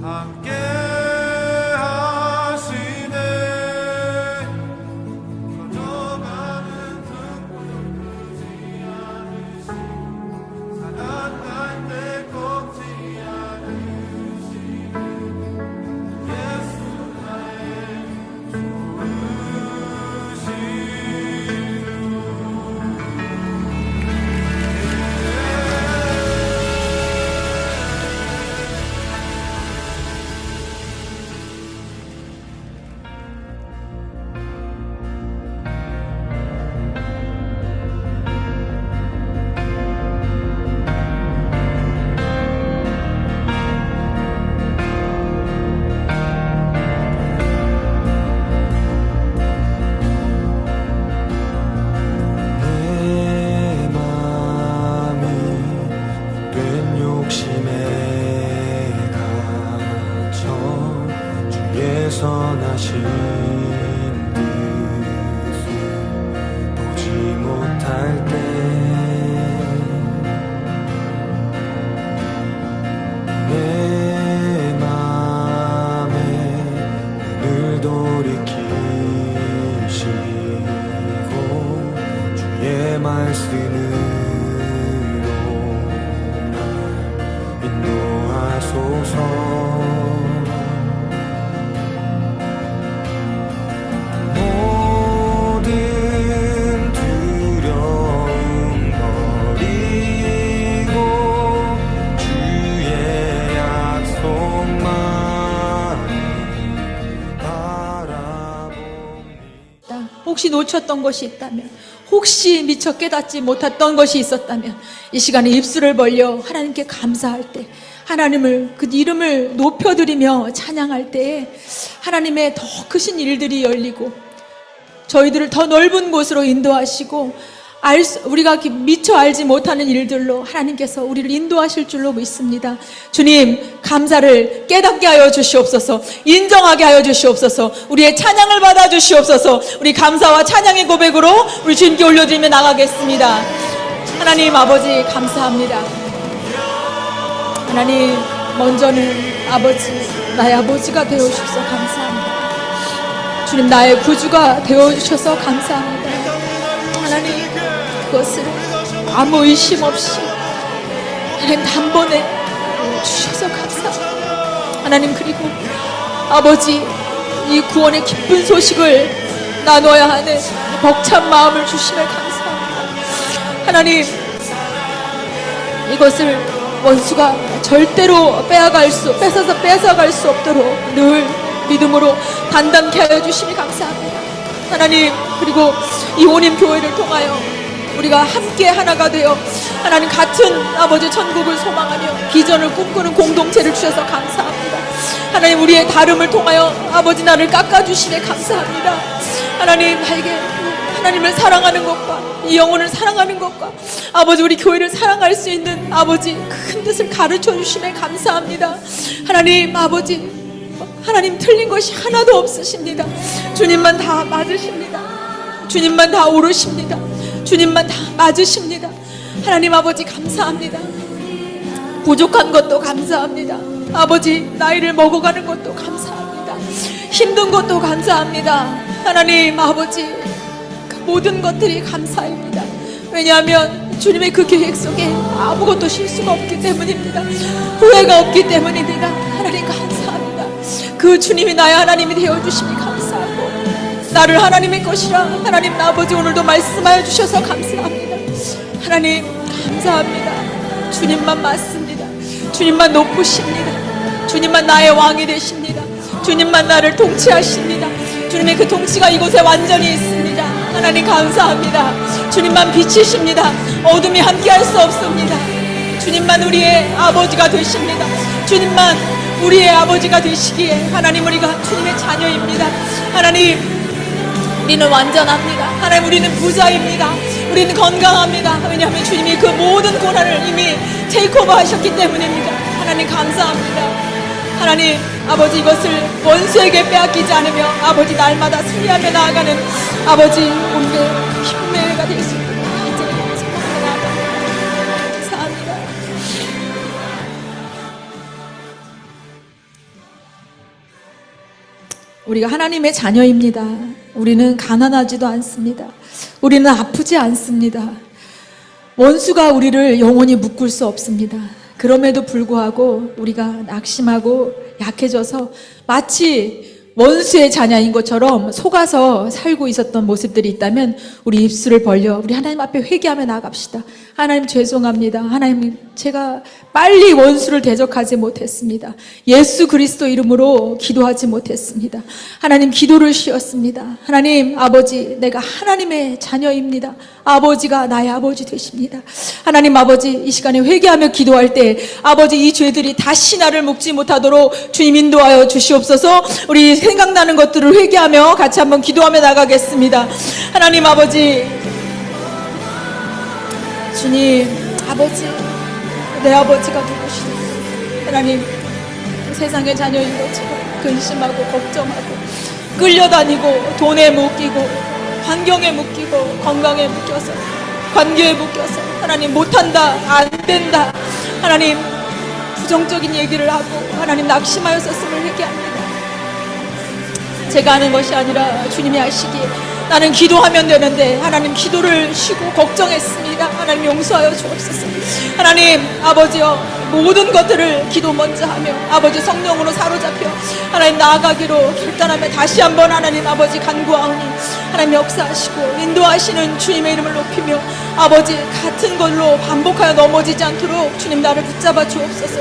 함께 하시네. 꺼져가는 등불 끄지 않으시, 사랑할 때 꺾지 않으시는 예수 나의 선하신 뜻을 보지 못할 때 내 맘에 눈을 돌이키시고 주의 말씀으로 날 인도하소서. 혹시 놓쳤던 것이 있다면, 혹시 미처 깨닫지 못했던 것이 있었다면, 이 시간에 입술을 벌려 하나님께 감사할 때, 하나님을 그 이름을 높여드리며 찬양할 때에 하나님의 더 크신 일들이 열리고 저희들을 더 넓은 곳으로 인도하시고 우리가 미처 알지 못하는 일들로 하나님께서 우리를 인도하실 줄로 믿습니다. 주님, 감사를 깨닫게 하여 주시옵소서. 인정하게 하여 주시옵소서. 우리의 찬양을 받아 주시옵소서. 우리 감사와 찬양의 고백으로 우리 주님께 올려드리며 나가겠습니다. 하나님 아버지 감사합니다. 하나님, 먼저는 아버지, 나의 아버지가 되어주셔서 감사합니다. 주님, 나의 구주가 되어주셔서 감사합니다. 하나님, 그것을 아무 의심 없이 하나님 단번에 주셔서 감사합니다. 하나님, 그리고 아버지, 이 구원의 기쁜 소식을 나눠야 하는 벅찬 마음을 주시며 감사합니다. 하나님, 이것을 원수가 절대로 뺏어갈 수 없도록 늘 믿음으로 단단케 하여 주시니 감사합니다. 하나님, 그리고 이 온임 교회를 통하여 우리가 함께 하나가 되어 하나님 같은 아버지 천국을 소망하며 비전을 꿈꾸는 공동체를 주셔서 감사합니다. 하나님, 우리의 다름을 통하여 아버지 나를 깎아주시네 감사합니다. 하나님, 나에게 하나님을 사랑하는 것과 이 영혼을 사랑하는 것과 아버지 우리 교회를 사랑할 수 있는 아버지 큰 뜻을 가르쳐 주시네 감사합니다. 하나님, 아버지 하나님 틀린 것이 하나도 없으십니다. 주님만 다 맞으십니다. 주님만 다 옳으십니다. 주님만 다 맞으십니다. 하나님 아버지 감사합니다. 부족한 것도 감사합니다. 아버지, 나이를 먹어가는 것도 감사합니다. 힘든 것도 감사합니다. 하나님 아버지, 그 모든 것들이 감사입니다. 왜냐하면 주님의 그 계획 속에 아무것도 실수가 없기 때문입니다. 후회가 없기 때문입니다. 하나님 감사합니다. 그 주님이 나의 하나님이 되어주심이 감사하고 나를 하나님의 것이라 하나님 아버지 오늘도 말씀하여 주셔서 감사합니다. 하나님 감사합니다. 주님만 맞습니다. 주님만 높으십니다. 주님만 나의 왕이 되십니다. 주님만 나를 통치하십니다. 주님의 그 통치가 이곳에 완전히 있습니다. 하나님 감사합니다. 주님만 빛이십니다. 어둠이 함께할 수 없습니다. 주님만 우리의 아버지가 되십니다. 주님만 우리의 아버지가 되시기에 하나님, 우리가 주님의 자녀입니다. 하나님, 우리는 완전합니다. 하나님, 우리는 부자입니다. 우리는 건강합니다. 왜냐하면 주님이 그 모든 고난을 이미 테이크오버 하셨기 때문입니다. 하나님 감사합니다. 하나님 아버지, 이것을 원수에게 빼앗기지 않으며 아버지 날마다 승리하며 나아가는 아버지 우리의 힘내가 될 수 있도록 간절히 소망합니다. 감사합니다. 우리가 하나님의 자녀입니다. 우리는 가난하지도 않습니다. 우리는 아프지 않습니다. 원수가 우리를 영원히 묶을 수 없습니다. 그럼에도 불구하고 우리가 낙심하고 약해져서 마치 원수의 자녀인 것처럼 속아서 살고 있었던 모습들이 있다면 우리 입술을 벌려 우리 하나님 앞에 회개하며 나갑시다. 하나님 죄송합니다. 하나님 제가 빨리 원수를 대적하지 못했습니다. 예수 그리스도 이름으로 기도하지 못했습니다. 하나님 기도를 쉬었습니다. 하나님 아버지 내가 하나님의 자녀입니다. 아버지가 나의 아버지 되십니다. 하나님 아버지 이 시간에 회개하며 기도할 때 아버지 이 죄들이 다시 나를 묶지 못하도록 주님 인도하여 주시옵소서. 우리 생각나는 것들을 회개하며 같이 한번 기도하며 나가겠습니다. 하나님 아버지 주님 아버지 내 아버지가 누구시니 하나님 세상의 자녀인 것처럼 근심하고 걱정하고 끌려다니고 돈에 묶이고 환경에 묶이고 건강에 묶여서 관계에 묶여서 하나님 못한다 안된다 하나님 부정적인 얘기를 하고 하나님 낙심하였었음을 회개합니다. 제가 하는 것이 아니라 주님이 하시기에 나는 기도하면 되는데 하나님 기도를 쉬고 걱정했습니다. 하나님 용서하여 주옵소서. 하나님 아버지여 모든 것들을 기도 먼저 하며 아버지 성령으로 사로잡혀 하나님 나아가기로 결단하며 다시 한번 하나님 아버지 간구하오니 하나님 역사하시고 인도하시는 주님의 이름을 높이며 아버지 같은 걸로 반복하여 넘어지지 않도록 주님 나를 붙잡아 주옵소서.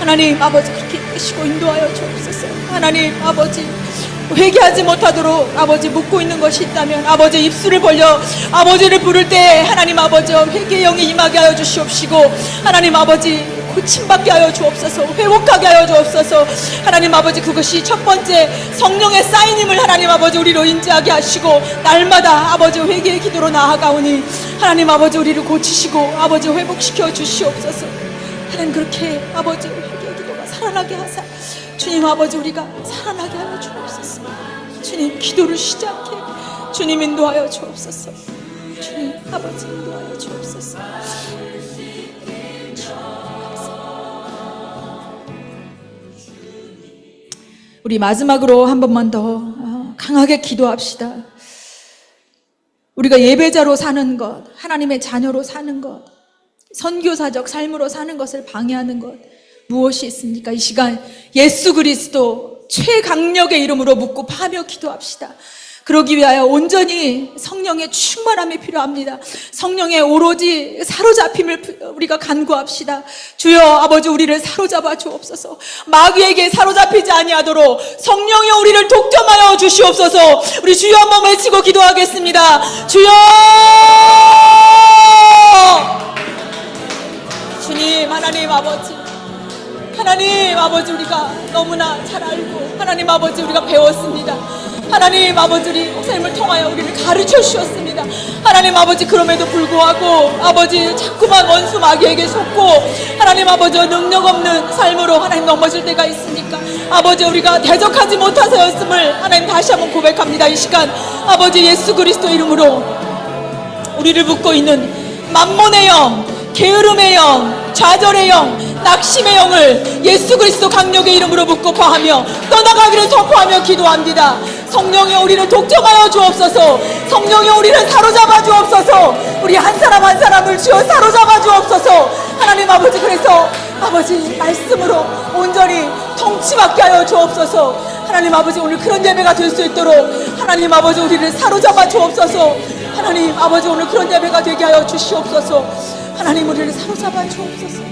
하나님 아버지 그렇게 이끄시고 인도하여 주옵소서. 하나님 아버지 회개하지 못하도록 아버지 묻고 있는 것이 있다면 아버지 입술을 벌려 아버지를 부를 때 하나님 아버지 회개의 영이 임하게 하여 주시옵시고 하나님 아버지 고침받게 하여 주옵소서. 회복하게 하여 주옵소서. 하나님 아버지 그것이 첫 번째 성령의 사인임을 하나님 아버지 우리로 인지하게 하시고 날마다 아버지 회개의 기도로 나아가오니 하나님 아버지 우리를 고치시고 아버지 회복시켜 주시옵소서. 하나님 그렇게 아버지 회개의 기도가 살아나게 하사 주님 아버지 우리가 살아나게 하여 주옵소서. 주님 기도를 쉬지 않게 주님 인도하여 주옵소서. 주님 아버지 인도하여 주옵소서. 우리 마지막으로 한 번만 더 강하게 기도합시다. 우리가 예배자로 사는 것, 하나님의 자녀로 사는 것, 선교사적 삶으로 사는 것을 방해하는 것 무엇이 있습니까? 이 시간 예수 그리스도 최강력의 이름으로 묻고 파며 기도합시다. 그러기 위하여 온전히 성령의 충만함이 필요합니다. 성령의 오로지 사로잡힘을 우리가 간구합시다. 주여 아버지 우리를 사로잡아 주옵소서. 마귀에게 사로잡히지 아니하도록 성령이 우리를 독점하여 주시옵소서. 우리 주여 한번 외치고 기도하겠습니다. 주여 주님 하나님 아버지 우리가 너무나 잘 알고 하나님 아버지 우리가 배웠습니다. 하나님 아버지 우리 목사님을 통하여 우리를 가르쳐 주셨습니다. 하나님 아버지 그럼에도 불구하고 아버지 자꾸만 원수 마귀에게 속고 하나님 아버지 능력 없는 삶으로 하나님 넘어질 때가 있으니까 아버지 우리가 대적하지 못하서였음을 하나님 다시 한번 고백합니다. 이 시간 아버지 예수 그리스도 이름으로 우리를 묶고 있는 만몬의 영, 게으름의 영, 좌절의 영, 낙심의 영을 예수 그리스도 강력의 이름으로 묶고 파하며 떠나가기를 선포하며 기도합니다. 성령이 우리를 독점하여 주옵소서. 성령이 우리를 사로잡아 주옵소서. 우리 한 사람 한 사람을 주여 사로잡아 주옵소서. 하나님 아버지 그래서 아버지 말씀으로 온전히 통치받게 하여 주옵소서. 하나님 아버지 오늘 그런 예배가 될 수 있도록 하나님 아버지 우리를 사로잡아 주옵소서. 하나님 아버지 오늘 그런 예배가 되게 하여 주시옵소서. 하나님 우리를 사로잡아 주옵소서.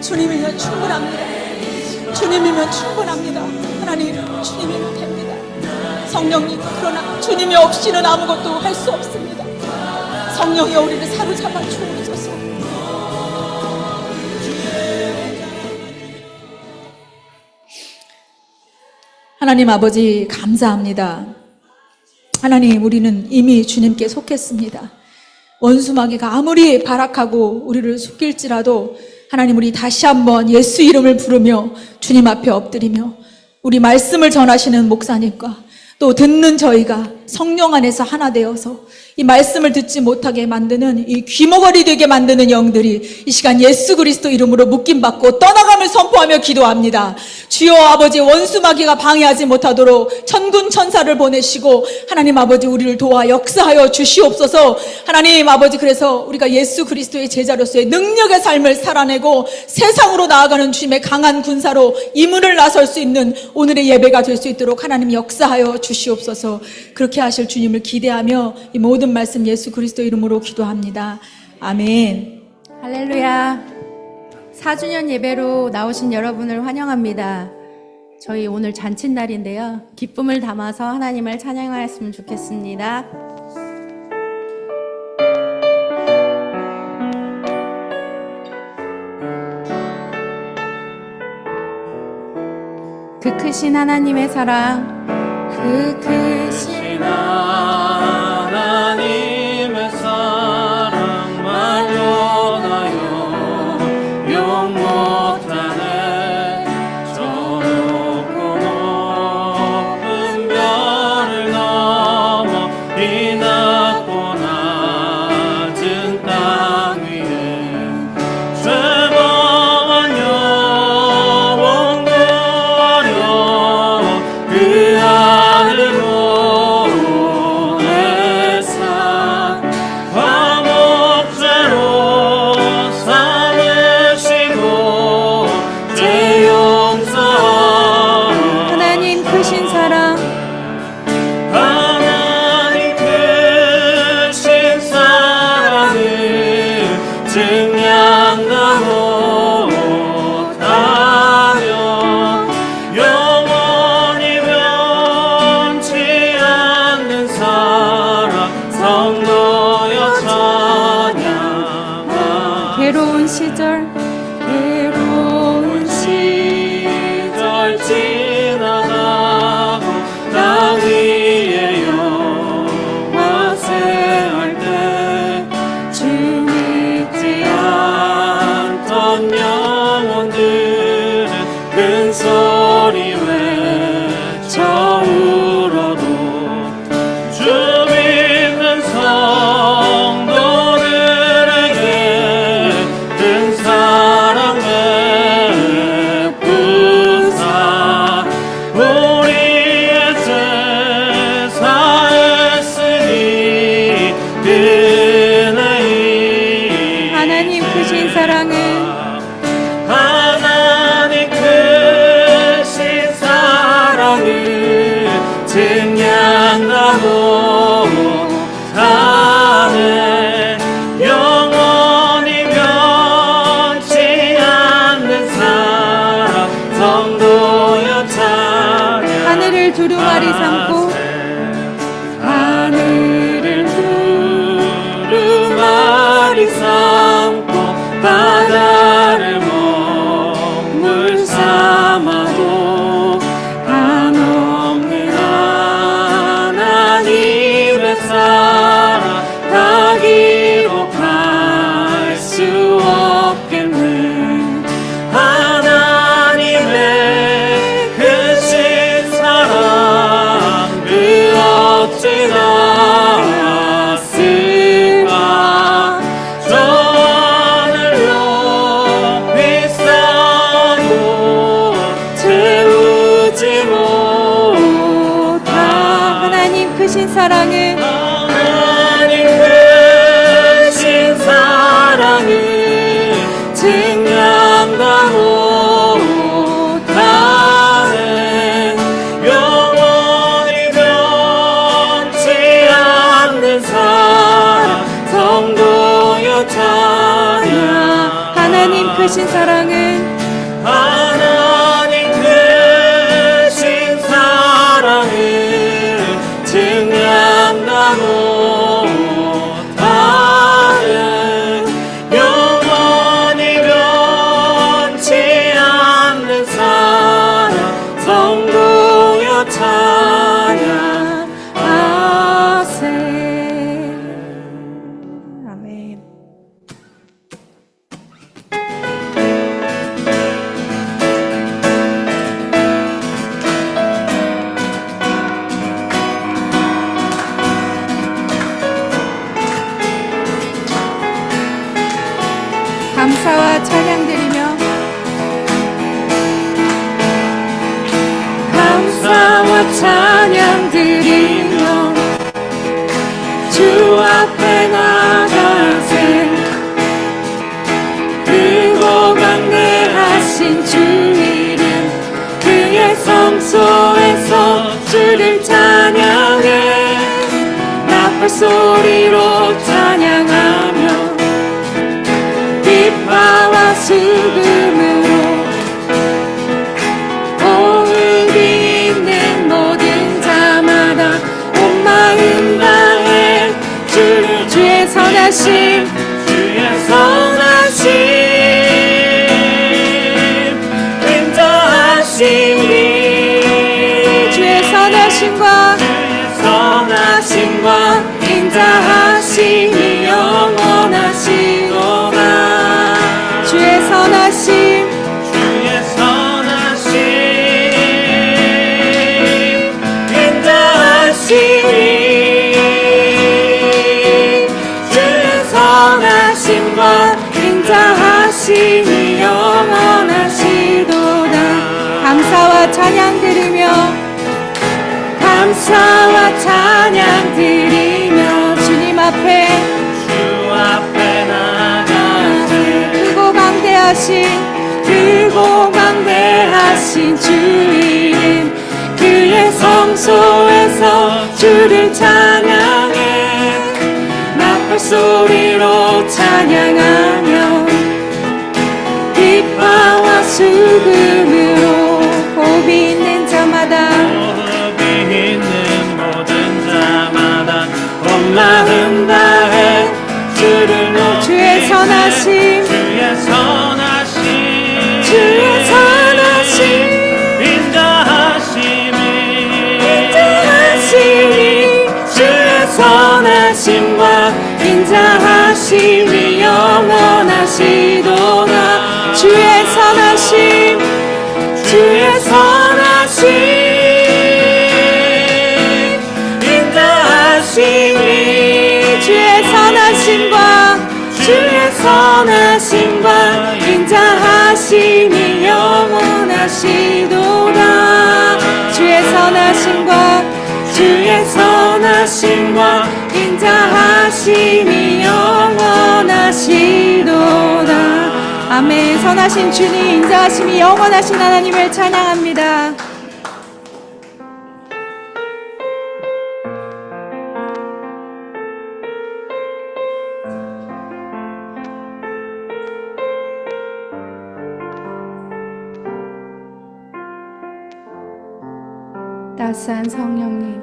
주님이면 충분합니다. 주님이면 충분합니다. 하나님 주님이면 됩니다. 성령님 그러나 주님이 없이는 아무것도 할 수 없습니다. 성령이 우리를 사로잡아 주옵소서. 하나님 아버지 감사합니다. 하나님 우리는 이미 주님께 속했습니다. 원수 마귀가 아무리 발악하고 우리를 속일지라도 하나님 우리 다시 한번 예수 이름을 부르며 주님 앞에 엎드리며 우리 말씀을 전하시는 목사님과 또 듣는 저희가 성령 안에서 하나 되어서 이 말씀을 듣지 못하게 만드는 이 귀머거리 되게 만드는 영들이 이 시간 예수 그리스도 이름으로 묶임받고 떠나감을 선포하며 기도합니다. 주여 아버지, 원수 마귀가 방해하지 못하도록 천군 천사를 보내시고 하나님 아버지 우리를 도와 역사하여 주시옵소서. 하나님 아버지, 그래서 우리가 예수 그리스도의 제자로서의 능력의 삶을 살아내고 세상으로 나아가는 주님의 강한 군사로 이문을 나설 수 있는 오늘의 예배가 될 수 있도록 하나님 역사하여 주시옵소서. 그렇게 하실 주님을 기대하며 이 모든 말씀 예수 그리스도 이름으로 기도합니다. 아멘. 할렐루야. 4주년 예배로 나오신 여러분을 환영합니다. 저희 오늘 잔칫날인데요. 기쁨을 담아서 하나님을 찬양하였으면 좋겠습니다. 그 크신 하나님의 사랑, 그 크신 하나님의 사랑 만연하여 영 못하네. 저 높고 높은 별을 넘어 이 낮고 낮은 땅 위에 죄범한 영혼도 어려 그 안으로 내사 화목제로 삼으시고 죄 용서하고 하나님 크신 사랑, 하나님 크신 사랑을 증량하고 못하며 영원히 변치 않는 사랑 성도여 찬양하. 괴로운 시절, 괴로운 시절 지나가고 땅 위에 영화세할 때 주 믿지 않던 영혼들은 큰 소리 외쳐 울어도 주 믿는 성도들에게 큰 사랑 베푸사 우리의 죄 사했으니 은혜이 하나님 크신 사랑은 하나님 크신 사랑을 증량하고 사네. 영원히 변치 않는 사랑 성도여 찬양. 하늘을 두루마리 삼고 하늘을 두루마리 삼고 바다를 먹물 삼아도 한없는 하나님의 사랑 다 기록할 수 없겠네. 하나님의 크신 사랑 그 어찌나 쓸까. 저 하늘로 비싸고 채우지 못한 하나님 크신 사랑은 하나님 크신 사랑을 증량하고 못하네. 영원히 변치 않는 사랑 성도여 찬양. 하나님 크신 사랑은 하나님 크신 사랑을 증량하고 감사와 찬양 드리며 주 앞에 나가세 크고 강대하신 주 이름 그의 성소에서 주를 찬양해 나팔 소리로 찬양하며 비파와 수금으로 호흡이 있는 모든 자마다 온 마음 다해 주를 주의 선하심 주의 선하심 인자하심이 주의 선하심과 선하심과 인자하심이 영원하시도다 주의 선하심 주의 선하심 인자하심이 주의 선하심과 인자하심이 영원하시도다 감사와 찬양 드리며 감사와 찬양 드리며 주님 앞에 주 앞에 나가세 크고 강대하신 주 이름 그의 성소에서 주를 찬양해 나팔 소리로 찬양하며 비파와 수금으로 호흡이 있는 자마다 호흡이 있는 모든 자마다 온 마음 다해 주를 높이 주의 선하심 주의 선하심 주의 선하심 인자하심이 주의 선하심과 인자하심이 영원하시도다 주의 선하심 주의 선하심 인자하심이 주의 선하심과 주의 선하심과 인자하심이 영원하시도다 주의 선하심과 주의 선하심과 인자하심이 영원하시도다 아멘 선하신 주님 인자하심이 영원하신 하나님을 찬양합니다 따스한 성령님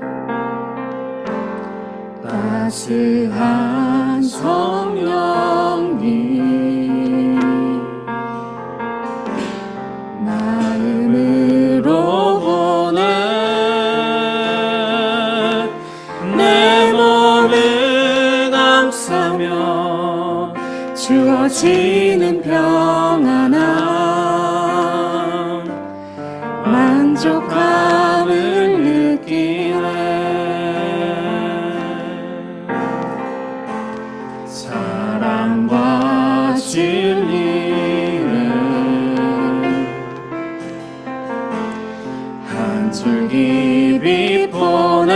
따스한 성령님 마음으로 보내 내 몸을 감싸며 주어지는 평안함 만족함을 느끼네 사랑과 진리를 한 줄기 빛보내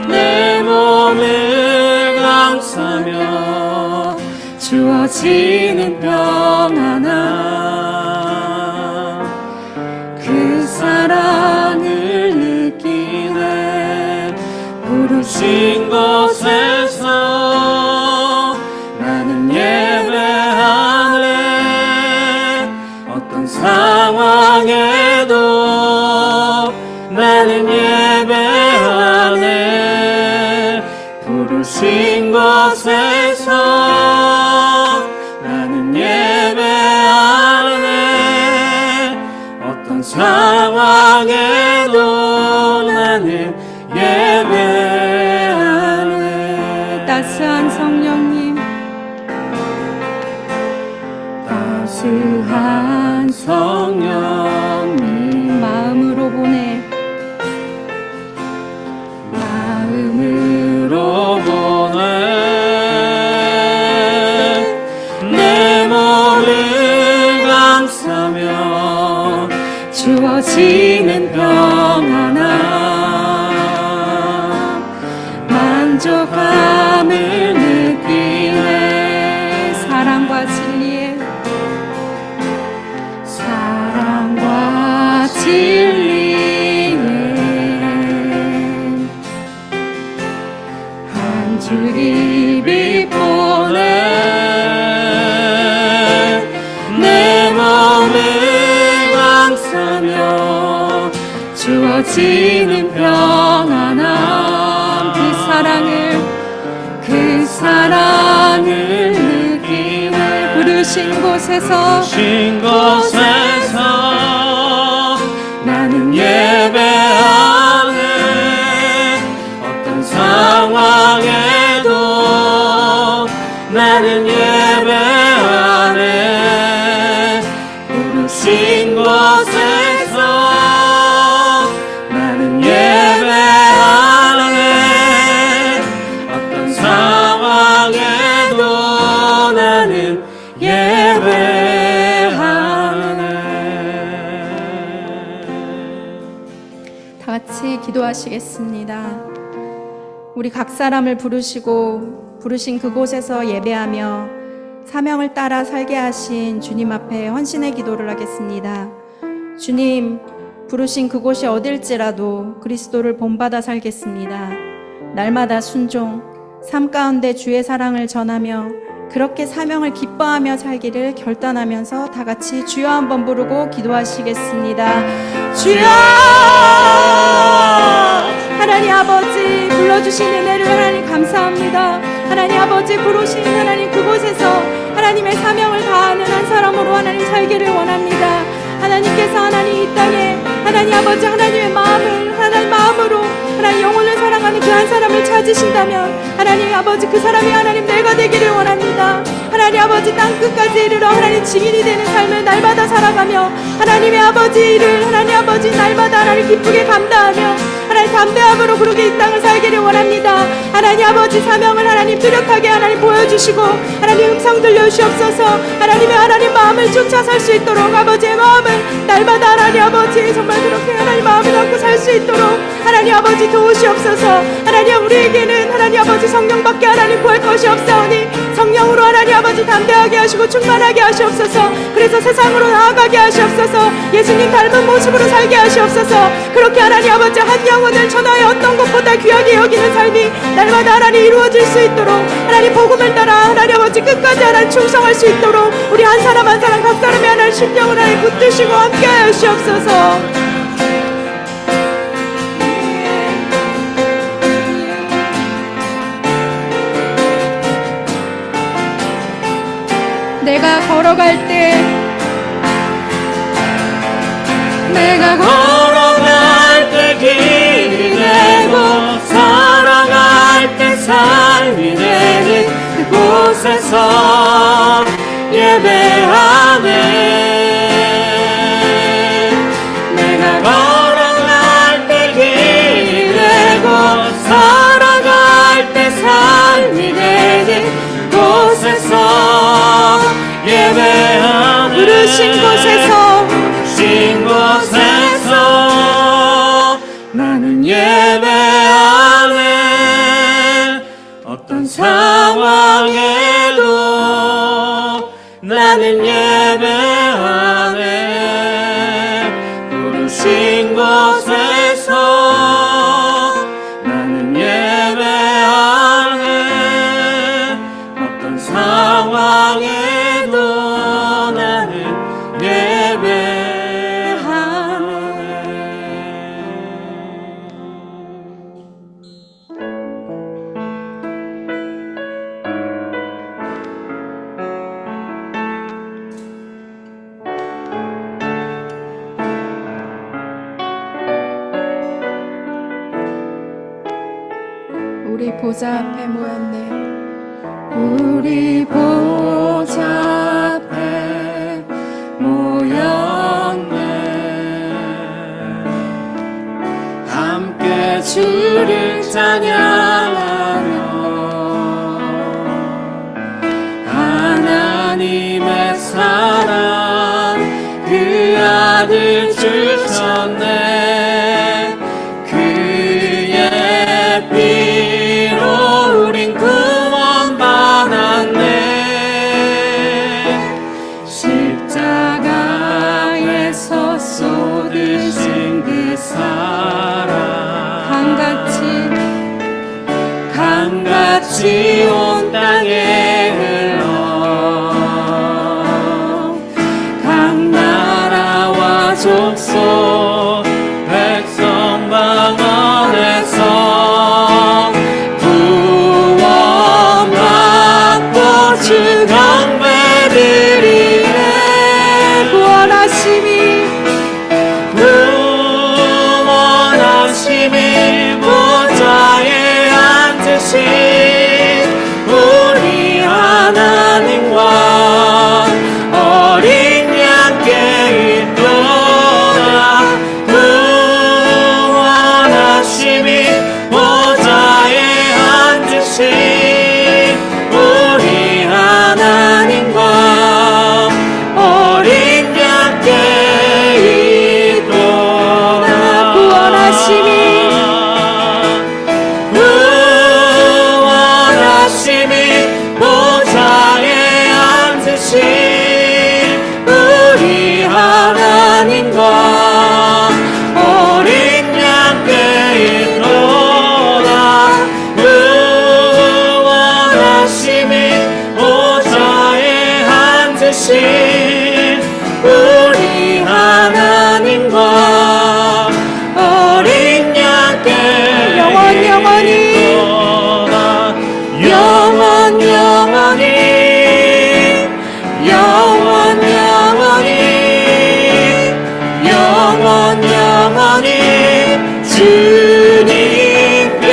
내 몸을 감싸며 주어지는 평안함 그 사랑을 느끼네 부르신 곳에서 나는 예배하네 어떤 상황에도 나는 예배하네 부르신 곳에서 나는 예배하네 어떤 상황에도 나는 예배하네 따스한 성령님 따스한 성령님 마음으로 보내 마음으로 보내 내 몸을 감싸며 주어지는 평안함 만족함을 느끼네. 사랑과 진리에 한 줄기 빛 보내 내 몸을 감싸며 주어지는 평안함 그 사랑을 느끼네. 부르신 곳에서 나는 예배하네. 어떤 상황에도 나는 예배하네. 부르신 곳에서 나는 예배하네. 어떤 상황에도 나는 다 같이 기도하시겠습니다. 우리 각 사람을 부르신 그곳에서 예배하며 사명을 따라 살게 하신 주님 앞에 헌신의 기도를 하겠습니다. 주님, 부르신 그곳이 어딜지라도 그리스도를 본받아 살겠습니다. 날마다 순종, 삶 가운데 주의 사랑을 전하며 그렇게 사명을 기뻐하며 살기를 결단하면서 다 같이 주여 한번 부르고 기도하시겠습니다. 주여! 하나님 아버지, 불러주신 은혜를 하나님 감사합니다. 하나님 아버지, 부르신 하나님 그곳에서 하나님의 사명을 다하는 한 사람으로 하나님 살기를 원합니다. 하나님께서 하나님 이 땅에 하나님 아버지 하나님의 마음으로 하나님 영혼을 사랑하는 그 한 사람을 찾으신다면 하나님 아버지 그 사람이 하나님 내가 되기를 원합니다. 하나님 아버지 땅끝까지 이르러 하나님 증인이 되는 삶을 날마다 살아가며 하나님의 아버지 일을 하나님 아버지 날마다 하나님 기쁘게 감당하며 하나님 담대함으로 그렇게 이 땅을 살기를 원합니다. 하나님 아버지 사명을 하나님 뚜렷하게 하나님 보여주시고 하나님 음성 들려주시옵소서. 하나님 마음을 쫓아 살 수 있도록 아버지의 마음을 날마다 하나님 아버지 정말 그렇게 하나님 마음을 갖고 살 수 있도록 하나님 아버지 도우시옵소서. 하나님 우리에게는 하나님 아버지 성령밖에 하나님 구할 것이 없사오니 성령으로 하나님 아버지 담대하게 하시고 충만하게 하시옵소서. 그래서 세상으로 나아가게 하시옵소서. 예수님 닮은 모습으로 살게 하시옵소서. 그렇게 하나님 아버지 한 영혼을 천하의 어떤 것보다 귀하게 여기는 삶이 날마다 하나님 이루어질 수 있도록 하나님 복음을 따라 하나님 아버지 끝까지 하나님 충성할 수 있도록 우리 한 사람 한 사람 각 사람의 하나님 심령을 하나님 붙드시고 함께 하시옵소서. 내가 걸어갈 때 길이 되고 살아갈 때 삶이 되는 그곳에서 예배하네. 내가 걸어갈 때 길이 되고 살아갈 때 삶이 되는 그곳에서 예배하네. 부르신 곳에서 나는 예배하네. 어떤 상황에도 나는 예배하네. 부르신 곳에서 나는 예배하네. 어떤 상황에도 나는 예배하네. 우리 보좌 앞에 모였네. 우리 보좌 앞에 모였네. 함께 주를 찬양하며 하나님의 사랑 그 아들 주셨네. 그의 피로 우린 구원받았네. 십자가에서 쏟으신 그 사랑 강같이 온 땅에 흘러 각 나라와 족속 백성 방언에서 구원받고 주 경배드리네. 구원하심이 보좌에 앉으신 우리 하나님과 어린 양께 있도다. 구원하심이 보좌에 앉으신 우리 하나님과 어린 양께 있도다. 구원하심이 보좌에 앉으신 우리 하나님과 어린 양께 있도다. 구원하심이 보좌에 앉으신 우리 하나님과 어린 양께 영원히 주님께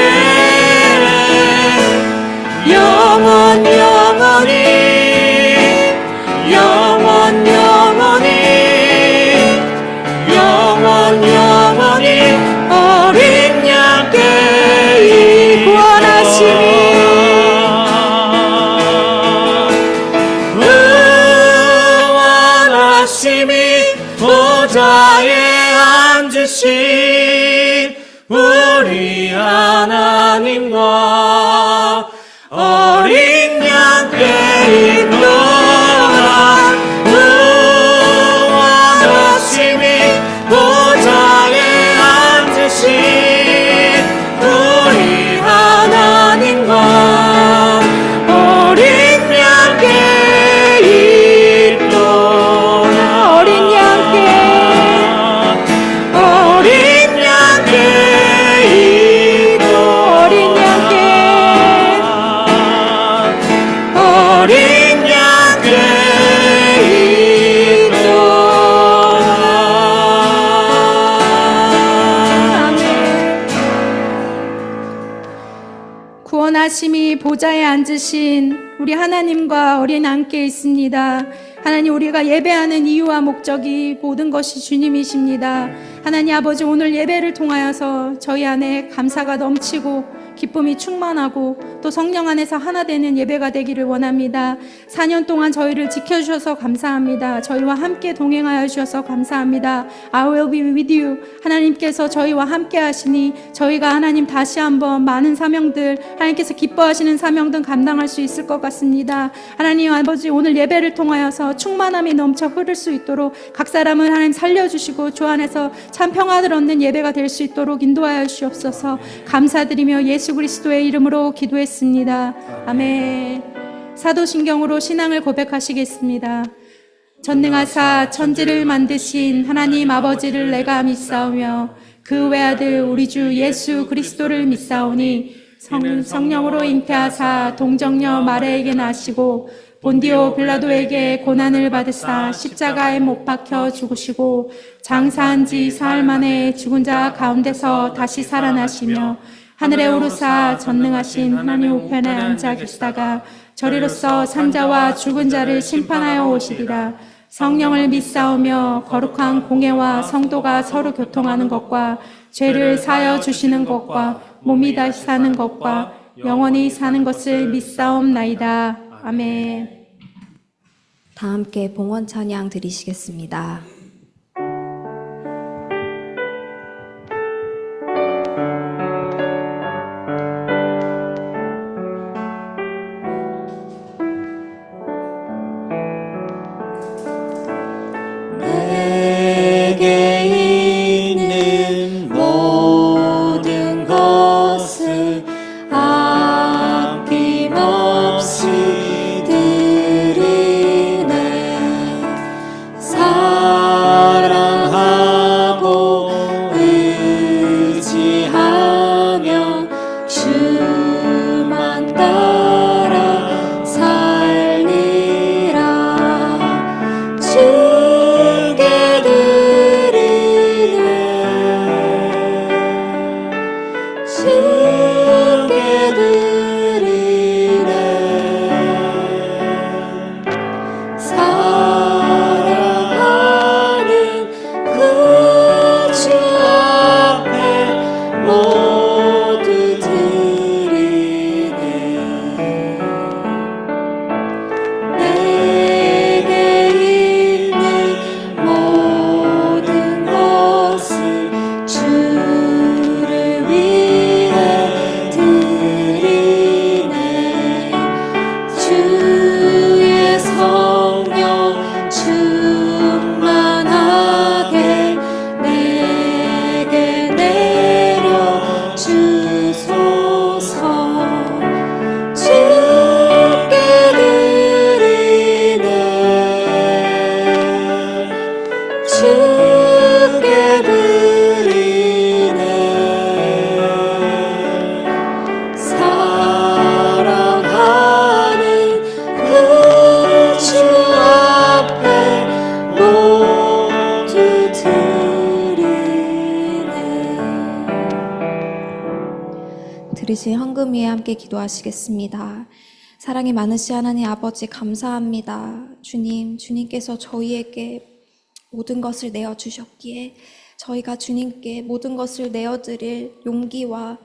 영원히 어린 양께 구원하심이 보좌에 앉으신 우리 하나님과 어린 양께 있도다. 구원하심이 보좌에 앉으신 우리 하나님과 어린 양께 있도다. 어린 양께 구원하심이 보좌에 앉으신 우리 하나님과 어린 양께 있습니다. 하나님, 우리가 예배하는 이유와 목적이 모든 것이 주님이십니다. 하나님 아버지, 오늘 예배를 통하여서 저희 안에 감사가 넘치고 기쁨이 충만하고 또 성령 안에서 하나 되는 예배가 되기를 원합니다. 4년 동안 저희를 지켜주셔서 감사합니다. 저희와 함께 동행하여 주셔서 감사합니다. I will be with you. 하나님께서 저희와 함께 하시니 저희가 하나님 다시 한번 많은 사명들, 하나님께서 기뻐하시는 사명들 감당할 수 있을 것 같습니다. 하나님 아버지, 오늘 예배를 통하여서 충만함이 넘쳐 흐를 수 있도록 각 사람을 하나님 살려주시고 주 안에서 참 평화를 얻는 예배가 될 수 있도록 인도하여 주옵소서. 감사드리며 예수 그리스도의 이름으로 기도했습니다. 아멘. 사도신경으로 신앙을 고백하시겠습니다. 전능하사 천지를 만드신 하나님 아버지를 내가 믿사오며 그 외아들 우리 주 예수 그리스도를 믿사오니 성령으로 잉태하사 동정녀 마리아에게 나시고 본디오 빌라도에게 고난을 받으사 십자가에 못 박혀 죽으시고 장사한 지 사흘 만에 죽은 자 가운데서 다시 살아나시며 하늘에 오르사 전능하신 하나님 우편에 앉아 계시다가 저리로서 산자와 죽은 자를 심판하여 오시리라. 성령을 믿사오며 거룩한 공회와 성도가 서로 교통하는 것과 죄를 사하여 주시는 것과 몸이 다시 사는 것과 영원히 사는 것을 믿사옵나이다. 아멘. 다 함께 봉헌 찬양 드리시겠습니다. 들으신 헌금 위에 함께 기도하시겠습니다. 사랑이 많으신 하나님 아버지 감사합니다. 주님, 주님께서 저희에게 모든 것을 내어주셨기에 저희가 주님께 모든 것을 내어드릴 용기와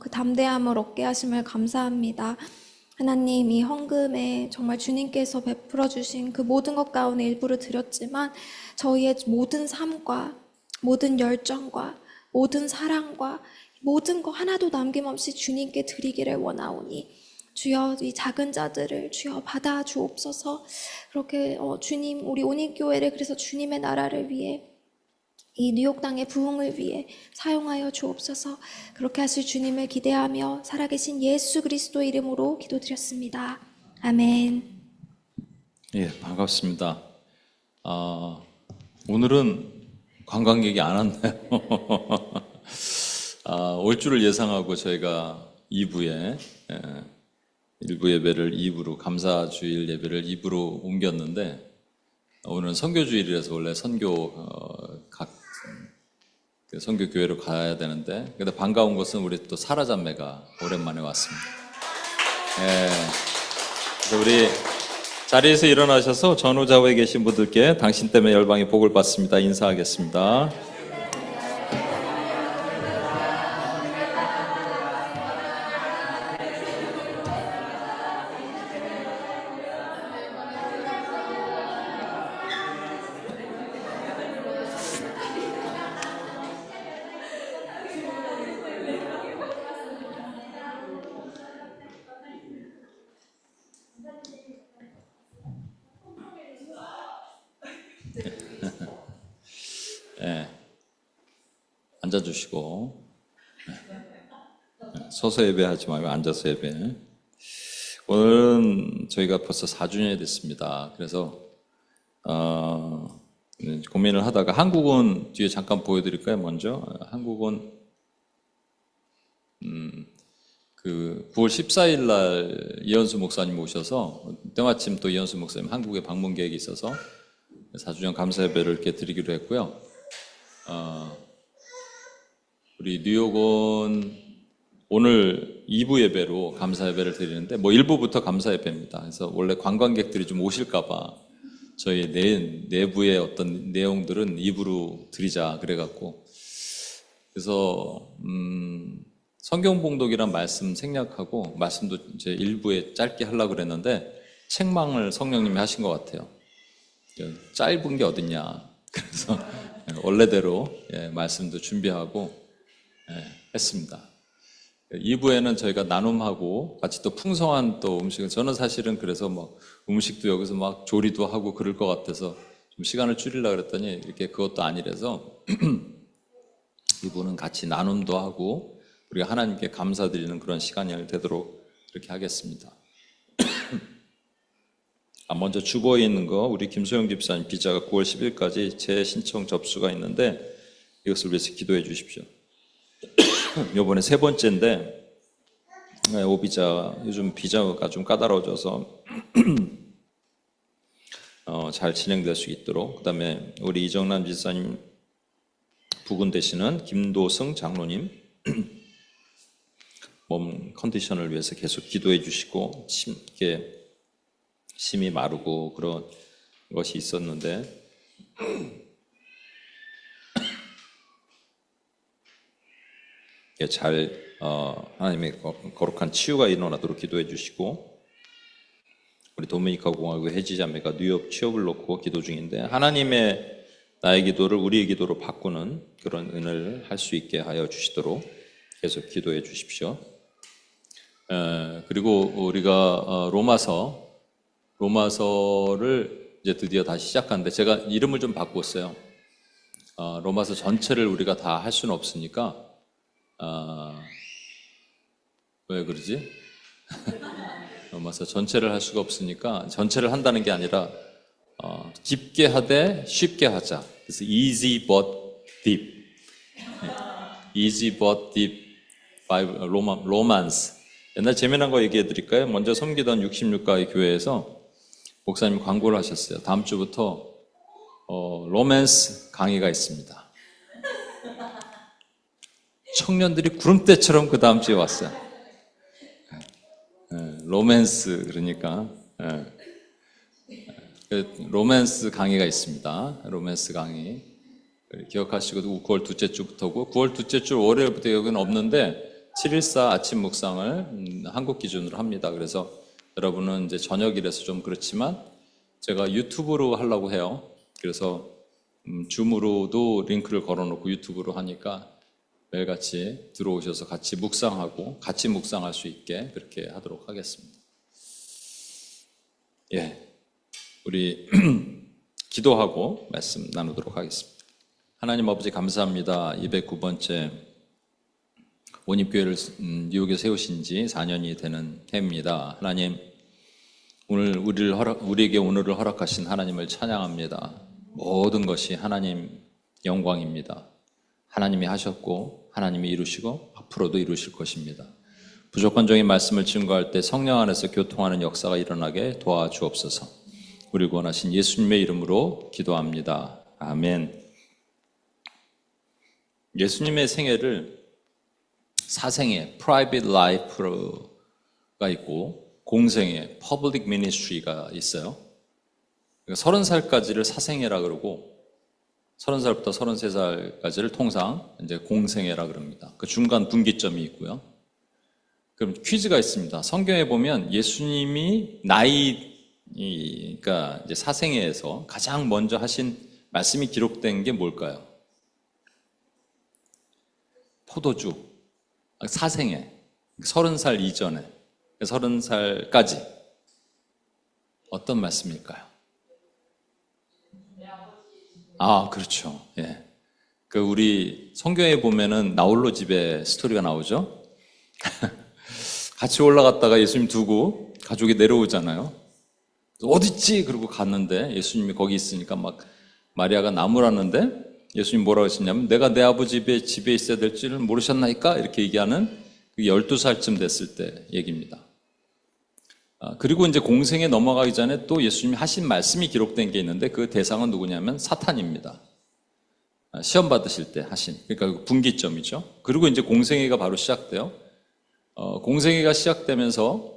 그 담대함을 얻게 하심을 감사합니다. 하나님, 이 헌금에 정말 주님께서 베풀어 주신 그 모든 것 가운데 일부를 드렸지만 저희의 모든 삶과 모든 열정과 모든 사랑과 모든 거 하나도 남김없이 주님께 드리기를 원하오니 주여 이 작은 자들을 주여 받아 주옵소서. 그렇게 주님, 우리 온익교회를 그래서 주님의 나라를 위해 이 뉴욕 땅의 부흥을 위해 사용하여 주옵소서. 그렇게 하실 주님을 기대하며 살아계신 예수 그리스도의 이름으로 기도드렸습니다. 아멘. 예, 반갑습니다. 오늘은 관광객이 안 왔나요? 올 줄을 예상하고 저희가 2부에 1부 예배를 2부로, 감사주일 예배를 2부로 옮겼는데 오늘은 선교주일이라서 원래 각 선교교회로 가야 되는데, 근데 반가운 것은 우리 또 사라자매가 오랜만에 왔습니다. 예, 그래서 우리 자리에서 일어나셔서 전후좌우에 계신 분들께 당신 때문에 열방이 복을 받습니다 인사하겠습니다. 네, 앉아주시고, 서서 예배하지 말고 앉아서 예배. 오늘은 저희가 벌써 4주년이 됐습니다. 그래서 고민을 하다가 한국은 뒤에 잠깐 보여드릴까요? 먼저 한국은 그 9월 14일 날 이현수 목사님 오셔서 때마침 또 이현수 목사님 한국에 방문 계획이 있어서 4주년 감사 예배를 이렇게 드리기로 했고요. 우리 뉴욕은 오늘 2부 예배로 감사 예배를 드리는데 1부부터 감사 예배입니다. 그래서 원래 관광객들이 좀 오실까봐 저희 내부의 어떤 내용들은 2부로 드리자 그래갖고, 그래서 성경 봉독이란 말씀 생략하고 말씀도 이제 1부에 짧게 하려고 그랬는데 책망을 성령님이 하신 것 같아요. 짧은 게 어딨냐. 그래서 원래대로 말씀도 준비하고 했습니다. 2부에는 저희가 나눔하고 같이 또 풍성한 또 음식을, 저는 사실은 그래서 뭐 음식도 여기서 막 조리도 하고 그럴 것 같아서 좀 시간을 줄이려고 그랬더니 이렇게 그것도 아니라서 2부는 같이 나눔도 하고 우리가 하나님께 감사드리는 그런 시간이 되도록 그렇게 하겠습니다. 먼저 주보에 있는 거, 우리 김소영 집사님 비자가 9월 10일까지 재신청 접수가 있는데 이것을 위해서 기도해 주십시오. 이번에 3번째인데 오비자, 요즘 비자가 좀 까다로워져서 잘 진행될 수 있도록, 그 다음에 우리 이정남 집사님 부군 되시는 김도승 장로님 몸 컨디션을 위해서 계속 기도해 주시고, 이렇게 심이 마르고 그런 것이 있었는데 잘 하나님의 거룩한 치유가 일어나도록 기도해 주시고, 우리 도미니카 공화국의 혜지 자매가 뉴욕 취업을 놓고 기도 중인데 하나님의 나의 기도를 우리의 기도로 바꾸는 그런 은혜를 할 수 있게 하여 주시도록 계속 기도해 주십시오. 그리고 우리가 로마서를 이제 드디어 다시 시작하는데 제가 이름을 좀 바꿨어요. 로마서 전체를 우리가 다 할 수는 없으니까 왜 그러지? 로마서 전체를 할 수가 없으니까 전체를 한다는 게 아니라 깊게 하되 쉽게 하자. 그래서 easy but deep, easy but deep romance. 옛날 재미난 거 얘기해 드릴까요? 먼저 섬기던 66가의 교회에서 목사님 광고를 하셨어요. 다음 주부터 로맨스 강의가 있습니다. 청년들이 구름대처럼 그 다음 주에 왔어요. 로맨스, 그러니까 로맨스 강의가 있습니다. 로맨스 강의 기억하시고 9월 둘째 주부터고 9월 둘째 주 월요일부터 여기는 없는데 7.14 아침 묵상을 한국 기준으로 합니다. 그래서 여러분은 이제 저녁이라서 좀 그렇지만 제가 유튜브로 하려고 해요. 그래서 줌으로도 링크를 걸어놓고 유튜브로 하니까 매일같이 들어오셔서 같이 묵상하고 같이 묵상할 수 있게 그렇게 하도록 하겠습니다. 예, 우리 기도하고 말씀 나누도록 하겠습니다. 하나님 아버지 감사합니다. 209번째 원입교회를 뉴욕에 세우신 지 4년이 되는 해입니다. 하나님, 오늘 우리에게 오늘을 허락하신 하나님을 찬양합니다. 모든 것이 하나님 영광입니다. 하나님이 하셨고 하나님이 이루시고 앞으로도 이루실 것입니다. 부족한 말씀을 증거할 때 성령 안에서 교통하는 역사가 일어나게 도와주옵소서. 우리 구원하신 예수님의 이름으로 기도합니다. 아멘. 예수님의 생애를 사생애 (private life)가 있고 공생애 (public ministry)가 있어요. 30살까지를 사생애라 그러고 30살부터 33살까지를 통상 이제 공생애라 그럽니다. 그 중간 분기점이 있고요. 그럼 퀴즈가 있습니다. 성경에 보면 예수님이 그러니까 이제 사생애에서 가장 먼저 하신 말씀이 기록된 게 뭘까요? 포도주, 사생애, 30살 이전에 30살까지 어떤 말씀일까요? 아, 그렇죠. 예. 그 우리 성경에 보면은 나홀로 집에 스토리가 나오죠. 같이 올라갔다가 예수님 두고 가족이 내려오잖아요. 어딨지? 그러고 갔는데 예수님이 거기 있으니까 막 마리아가 나무랐는데 예수님 뭐라고 하시냐면 내가 내 아버지 집에 있어야 될 줄을 모르셨나이까? 이렇게 얘기하는 12살쯤 됐을 때 얘기입니다. 그리고 이제 공생에 넘어가기 전에 또 예수님이 하신 말씀이 기록된 게 있는데 그 대상은 누구냐면 사탄입니다. 시험 받으실 때 하신, 그러니까 분기점이죠. 그리고 이제 공생애가 바로 시작돼요. 공생애가 시작되면서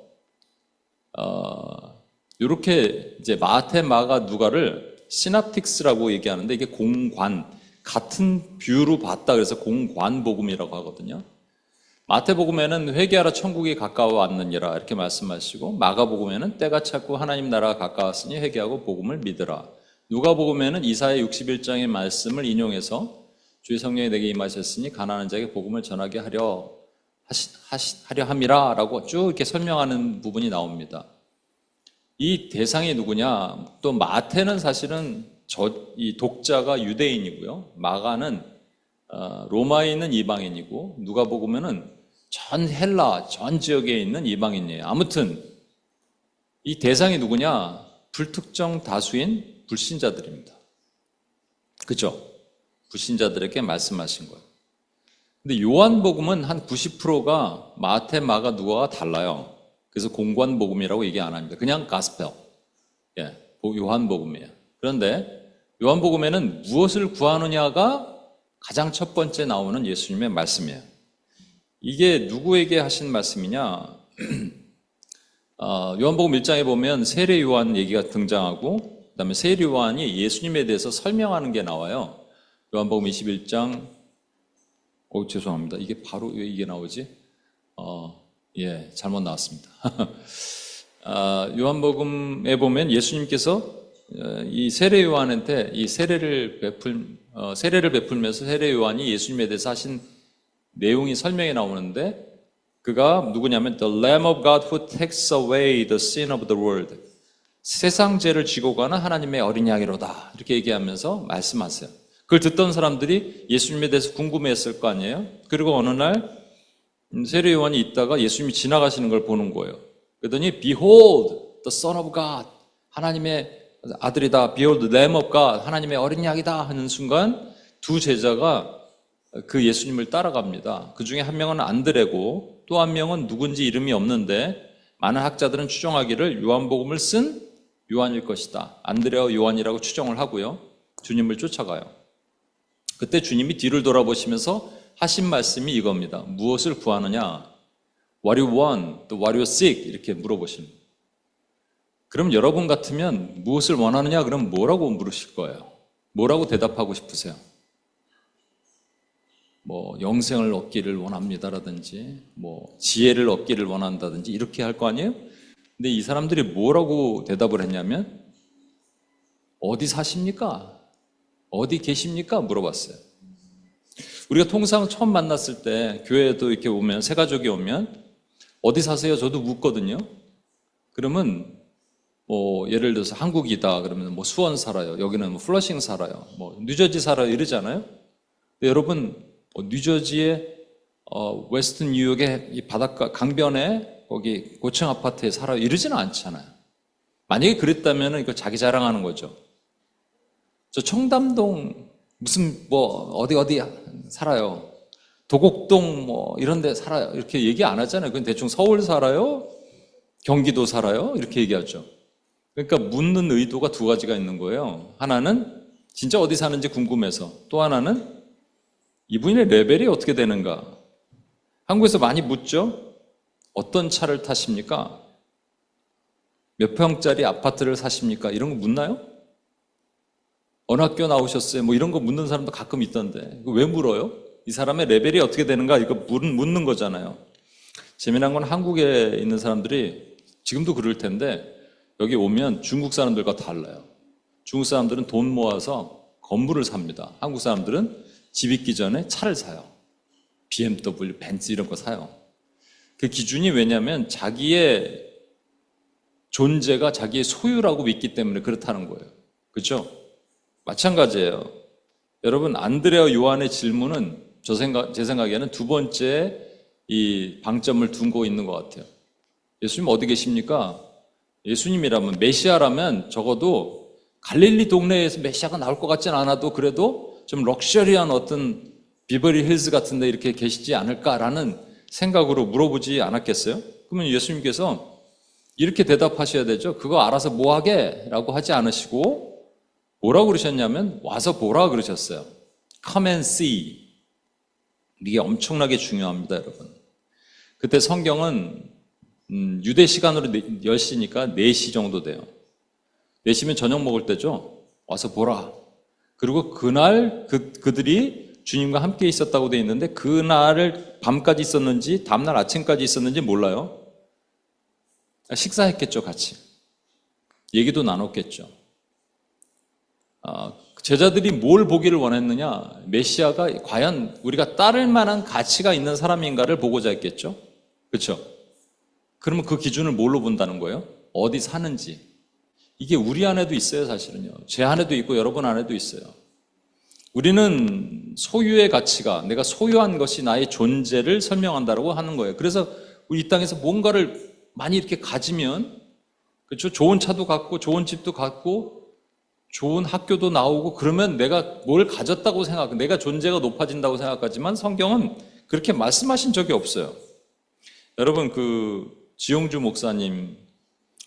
이렇게 이제 마태, 마가, 누가를 시납틱스라고 얘기하는데 이게 공관, 같은 뷰로 봤다 그래서 공관복음이라고 하거든요. 마태복음에는 회개하라 천국이 가까워 왔느니라 이렇게 말씀하시고, 마가복음에는 때가 찼고 하나님 나라가 가까웠으니 회개하고 복음을 믿으라. 누가복음에는 이사야 61장의 말씀을 인용해서 주의 성령이 내게 임하셨으니 가난한 자에게 복음을 전하게 하려 함이라 라고 쭉 이렇게 설명하는 부분이 나옵니다. 이 대상이 누구냐? 또 마태는 사실은 이 독자가 유대인이고요. 마가는 로마에 있는 이방인이고, 누가복음에는 전 헬라 전 지역에 있는 이방인이에요. 아무튼 이 대상이 누구냐? 불특정 다수인 불신자들입니다. 그죠? 불신자들에게 말씀하신 거예요. 근데 요한복음은 한 90%가 마태, 마가, 누가가 달라요. 그래서 공관복음이라고 얘기 안 합니다. 그냥 가스펠. 예, 요한복음이에요. 그런데 요한복음에는 무엇을 구하느냐가 가장 첫 번째 나오는 예수님의 말씀이에요. 이게 누구에게 하신 말씀이냐? 요한복음 1장에 보면 세례 요한 얘기가 등장하고, 그 다음에 세례 요한이 예수님에 대해서 설명하는 게 나와요. 요한복음 21장, 죄송합니다. 이게 바로 왜 이게 나오지? 예, 잘못 나왔습니다. 요한복음에 보면 예수님께서 이 세례 요한한테 이 세례를 베풀면서 세례 요한이 예수님에 대해서 하신 내용이 설명이 나오는데, 그가 누구냐면 The Lamb of God who takes away the sin of the world. 세상 죄를 지고 가는 하나님의 어린 양이로다. 이렇게 얘기하면서 말씀하세요. 그걸 듣던 사람들이 예수님에 대해서 궁금해했을 거 아니에요? 그리고 어느 날 세례 요한이 있다가 예수님이 지나가시는 걸 보는 거예요. 그러더니 Behold, the Son of God. 하나님의 아들이다. Behold, the Lamb of God. 하나님의 어린 양이다 하는 순간 두 제자가 그 예수님을 따라갑니다. 그 중에 한 명은 안드레고 또 한 명은 누군지 이름이 없는데 많은 학자들은 추정하기를 요한복음을 쓴 요한일 것이다. 안드레와 요한이라고 추정을 하고요. 주님을 쫓아가요. 그때 주님이 뒤를 돌아보시면서 하신 말씀이 이겁니다. 무엇을 구하느냐? What you want, what you seek 이렇게 물어보십니다. 그럼 여러분 같으면 무엇을 원하느냐? 그럼 뭐라고 물으실 거예요? 뭐라고 대답하고 싶으세요? 뭐 영생을 얻기를 원합니다라든지 뭐 지혜를 얻기를 원한다든지 이렇게 할 거 아니에요? 근데 이 사람들이 뭐라고 대답을 했냐면 어디 사십니까? 어디 계십니까? 물어봤어요. 우리가 통상 처음 만났을 때 교회에도 이렇게 오면 새가족이 오면 어디 사세요? 저도 묻거든요. 그러면 뭐 예를 들어서 한국이다 그러면 뭐 수원 살아요. 여기는 뭐 플러싱 살아요. 뭐 뉴저지 살아요 이러잖아요. 근데 여러분 뉴저지의 웨스턴 뉴욕의 이 바닷가 강변에 거기 고층 아파트에 살아요 이러지는 않잖아요. 만약에 그랬다면 이거 자기 자랑하는 거죠. 저 청담동 무슨 뭐 어디 살아요. 도곡동 뭐 이런 데 살아요. 이렇게 얘기 안 하잖아요. 그건 대충 서울 살아요? 경기도 살아요? 이렇게 얘기하죠. 그러니까 묻는 의도가 두 가지가 있는 거예요. 하나는 진짜 어디 사는지 궁금해서, 또 하나는 이분의 레벨이 어떻게 되는가. 한국에서 많이 묻죠? 어떤 차를 타십니까? 몇 평짜리 아파트를 사십니까? 이런 거 묻나요? 어느 학교 나오셨어요? 뭐 이런 거 묻는 사람도 가끔 있던데 왜 물어요? 이 사람의 레벨이 어떻게 되는가 이거 묻는 거잖아요. 재미난 건 한국에 있는 사람들이 지금도 그럴 텐데 여기 오면 중국 사람들과 달라요. 중국 사람들은 돈 모아서 건물을 삽니다. 한국 사람들은 집 있기 전에 차를 사요. BMW, 벤츠 이런 거 사요. 그 기준이 왜냐면 자기의 존재가 자기의 소유라고 믿기 때문에 그렇다는 거예요. 그렇죠? 마찬가지예요. 여러분 안드레와 요한의 질문은 제 생각에는 두 번째 이 방점을 두고 있는 것 같아요. 예수님 어디 계십니까? 예수님이라면 메시아라면 적어도 갈릴리 동네에서 메시아가 나올 것 같진 않아도 그래도 좀 럭셔리한 어떤 비버리 힐즈 같은 데 이렇게 계시지 않을까라는 생각으로 물어보지 않았겠어요? 그러면 예수님께서 이렇게 대답하셔야 되죠. 그거 알아서 뭐 하게? 라고 하지 않으시고 뭐라고 그러셨냐면 와서 보라 그러셨어요. Come and see. 이게 엄청나게 중요합니다, 여러분. 그때 성경은 유대 시간으로 10시니까 4시 정도 돼요. 4시면 저녁 먹을 때죠. 와서 보라. 그리고 그날 그들이 주님과 함께 있었다고 돼 있는데 그날을 밤까지 있었는지 다음날 아침까지 있었는지 몰라요. 식사했겠죠, 같이. 얘기도 나눴겠죠. 제자들이 뭘 보기를 원했느냐? 메시아가 과연 우리가 따를 만한 가치가 있는 사람인가를 보고자 했겠죠. 그렇죠? 그러면 그 기준을 뭘로 본다는 거예요? 어디 사는지. 이게 우리 안에도 있어요, 사실은요. 제 안에도 있고 여러분 안에도 있어요. 우리는 소유의 가치가, 내가 소유한 것이 나의 존재를 설명한다고 하는 거예요. 그래서 우리 이 땅에서 뭔가를 많이 이렇게 가지면, 그렇죠? 좋은 차도 갖고, 좋은 집도 갖고, 좋은 학교도 나오고, 그러면 내가 뭘 가졌다고 내가 존재가 높아진다고 생각하지만 성경은 그렇게 말씀하신 적이 없어요. 여러분, 지용주 목사님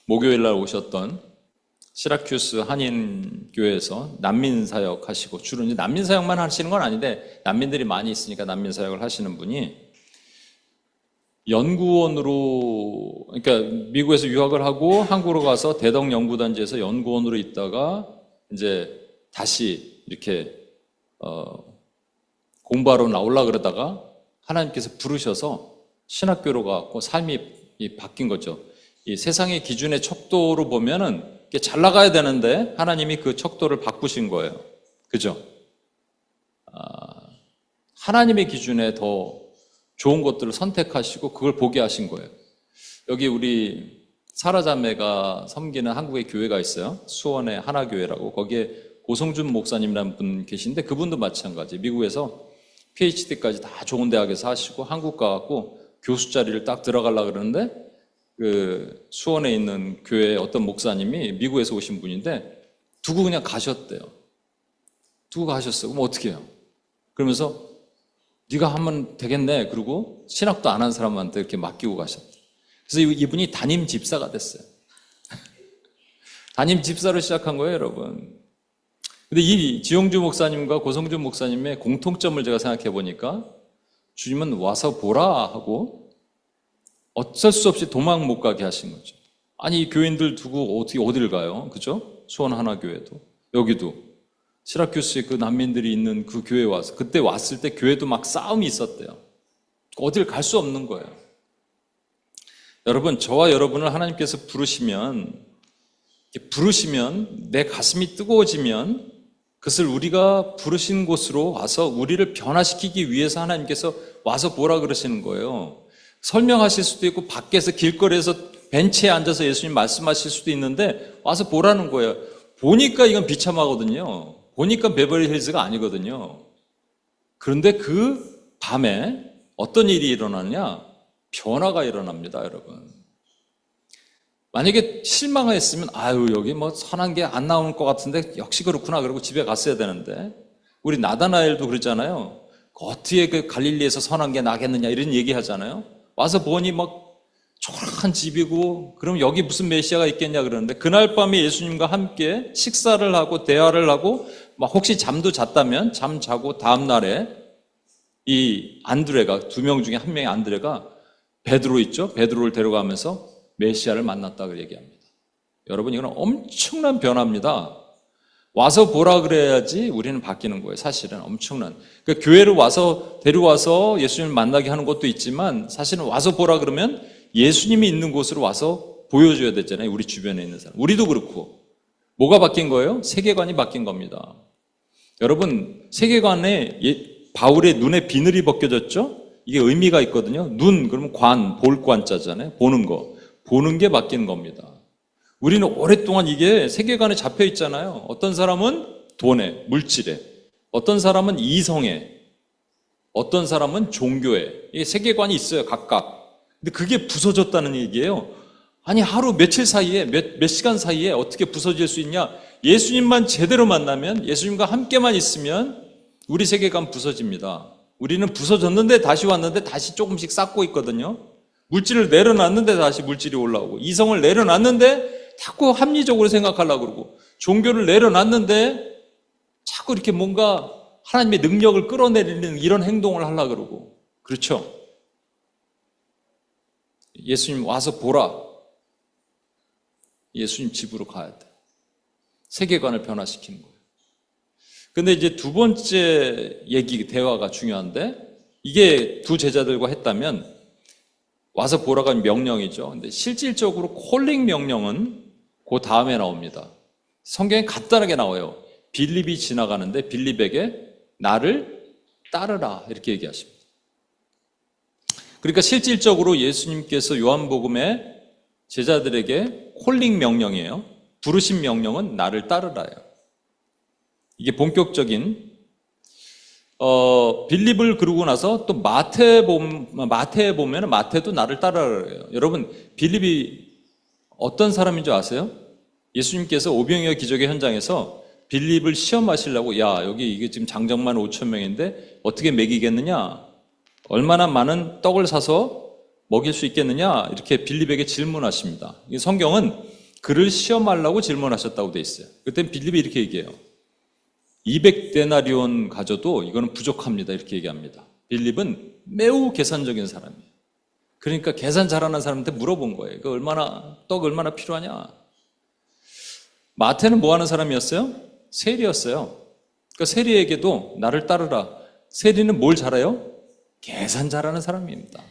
목요일 날 오셨던 시라큐스 한인교회에서 난민사역 하시고, 주로 이제 난민사역만 하시는 건 아닌데 난민들이 많이 있으니까 난민사역을 하시는 분이 연구원으로, 그러니까 미국에서 유학을 하고 한국으로 가서 대덕 연구단지에서 연구원으로 있다가 이제 다시 이렇게 공부하러 나오려고 그러다가 하나님께서 부르셔서 신학교로 가고 삶이 바뀐 거죠. 이 세상의 기준의 척도로 보면은 잘 나가야 되는데 하나님이 그 척도를 바꾸신 거예요. 그죠? 하나님의 기준에 더 좋은 것들을 선택하시고 그걸 보게 하신 거예요. 여기 우리 사라자매가 섬기는 한국의 교회가 있어요. 수원의 하나교회라고. 거기에 고성준 목사님이라는 분 계신데 그분도 마찬가지. 미국에서 PhD까지 다 좋은 대학에서 하시고 한국 가갖고 교수 자리를 딱 들어가려고 그러는데 수원에 있는 교회의 어떤 목사님이 미국에서 오신 분인데 두고 그냥 가셨대요. 두고 가셨어요. 그럼 어떻게 해요? 그러면서 네가 하면 되겠네. 그리고 신학도 안 한 사람한테 이렇게 맡기고 가셨대요. 그래서 이분이 담임 집사가 됐어요. 담임 집사로 시작한 거예요, 여러분. 근데 이 지용주 목사님과 고성준 목사님의 공통점을 제가 생각해 보니까 주님은 와서 보라 하고 어쩔 수 없이 도망 못 가게 하신 거죠. 아니, 이 교인들 두고 어디를 가요? 그죠? 수원 하나교회도, 여기도 시라큐스에 그 난민들이 있는 그 교회에 와서, 그때 왔을 때 교회도 막 싸움이 있었대요. 어딜 갈 수 없는 거예요. 여러분, 저와 여러분을 하나님께서 부르시면 내 가슴이 뜨거워지면 그것을 우리가 부르신 곳으로 와서 우리를 변화시키기 위해서 하나님께서 와서 보라 그러시는 거예요. 설명하실 수도 있고 밖에서 길거리에서 벤치에 앉아서 예수님 말씀하실 수도 있는데 와서 보라는 거예요. 보니까 이건 비참하거든요. 보니까 베버리 힐즈가 아니거든요. 그런데 그 밤에 어떤 일이 일어나느냐? 변화가 일어납니다, 여러분. 만약에 실망했으면 아유, 여기 뭐 선한 게 안 나오는 것 같은데 역시 그렇구나 그러고 집에 갔어야 되는데, 우리 나다나엘도 그러잖아요. 어떻게 그 갈릴리에서 선한 게 나겠느냐 이런 얘기 하잖아요. 와서 보니 막 초라한 집이고, 그럼 여기 무슨 메시아가 있겠냐 그러는데, 그날 밤에 예수님과 함께 식사를 하고 대화를 하고 막 혹시 잠도 잤다면 잠 자고 다음 날에 이 안드레가, 2명 중에 1명의 안드레가 베드로 있죠? 베드로를 데려가면서 메시아를 만났다고 얘기합니다. 여러분, 이건 엄청난 변화입니다. 와서 보라 그래야지 우리는 바뀌는 거예요. 사실은 엄청난. 그러니까 교회를 와서 데려와서 예수님을 만나게 하는 것도 있지만, 사실은 와서 보라 그러면 예수님이 있는 곳으로 와서 보여줘야 되잖아요. 우리 주변에 있는 사람. 우리도 그렇고. 뭐가 바뀐 거예요? 세계관이 바뀐 겁니다. 여러분, 세계관에 바울의 눈에 비늘이 벗겨졌죠? 이게 의미가 있거든요. 눈, 그러면 관, 볼 관자잖아요. 보는 거. 보는 게 바뀌는 겁니다. 우리는 오랫동안 이게 세계관에 잡혀 있잖아요. 어떤 사람은 돈에, 물질에, 어떤 사람은 이성에, 어떤 사람은 종교에. 이게 세계관이 있어요, 각각. 근데 그게 부서졌다는 얘기예요. 아니, 하루 며칠 사이에, 몇 시간 사이에 어떻게 부서질 수 있냐? 예수님만 제대로 만나면, 예수님과 함께만 있으면 우리 세계관 부서집니다. 우리는 부서졌는데 다시 왔는데 다시 조금씩 쌓고 있거든요. 물질을 내려놨는데 다시 물질이 올라오고, 이성을 내려놨는데 자꾸 합리적으로 생각하려고 그러고, 종교를 내려놨는데 자꾸 이렇게 뭔가 하나님의 능력을 끌어내리는 이런 행동을 하려고 그러고. 그렇죠? 예수님 와서 보라. 예수님 집으로 가야 돼. 세계관을 변화시키는 거예요. 근데 이제 두 번째 대화가 중요한데, 이게 두 제자들과 했다면 와서 보라가 명령이죠. 근데 실질적으로 콜링 명령은 그 다음에 나옵니다. 성경에 간단하게 나와요. 빌립이 지나가는데 빌립에게 나를 따르라 이렇게 얘기하십니다. 그러니까 실질적으로 예수님께서 요한복음에 제자들에게 콜링 명령이에요. 부르신 명령은 나를 따르라예요. 이게 본격적인 빌립을 그러고 나서 또 마태에 보면 마태도 나를 따르라예요. 여러분, 빌립이 어떤 사람인 줄 아세요? 예수님께서 오병이어 기적의 현장에서 빌립을 시험하시려고, 야, 여기 이게 지금 장정만 5,000명인데 어떻게 먹이겠느냐? 얼마나 많은 떡을 사서 먹일 수 있겠느냐? 이렇게 빌립에게 질문하십니다. 성경은 그를 시험하려고 질문하셨다고 돼 있어요. 그때 빌립이 이렇게 얘기해요. 200데나리온 가져도 이거는 부족합니다. 이렇게 얘기합니다. 빌립은 매우 계산적인 사람이에요. 그러니까 계산 잘하는 사람한테 물어본 거예요. 떡 얼마나 필요하냐? 마태는 뭐 하는 사람이었어요? 세리였어요. 그러니까 세리에게도 나를 따르라. 세리는 뭘 잘해요? 계산 잘하는 사람입니다.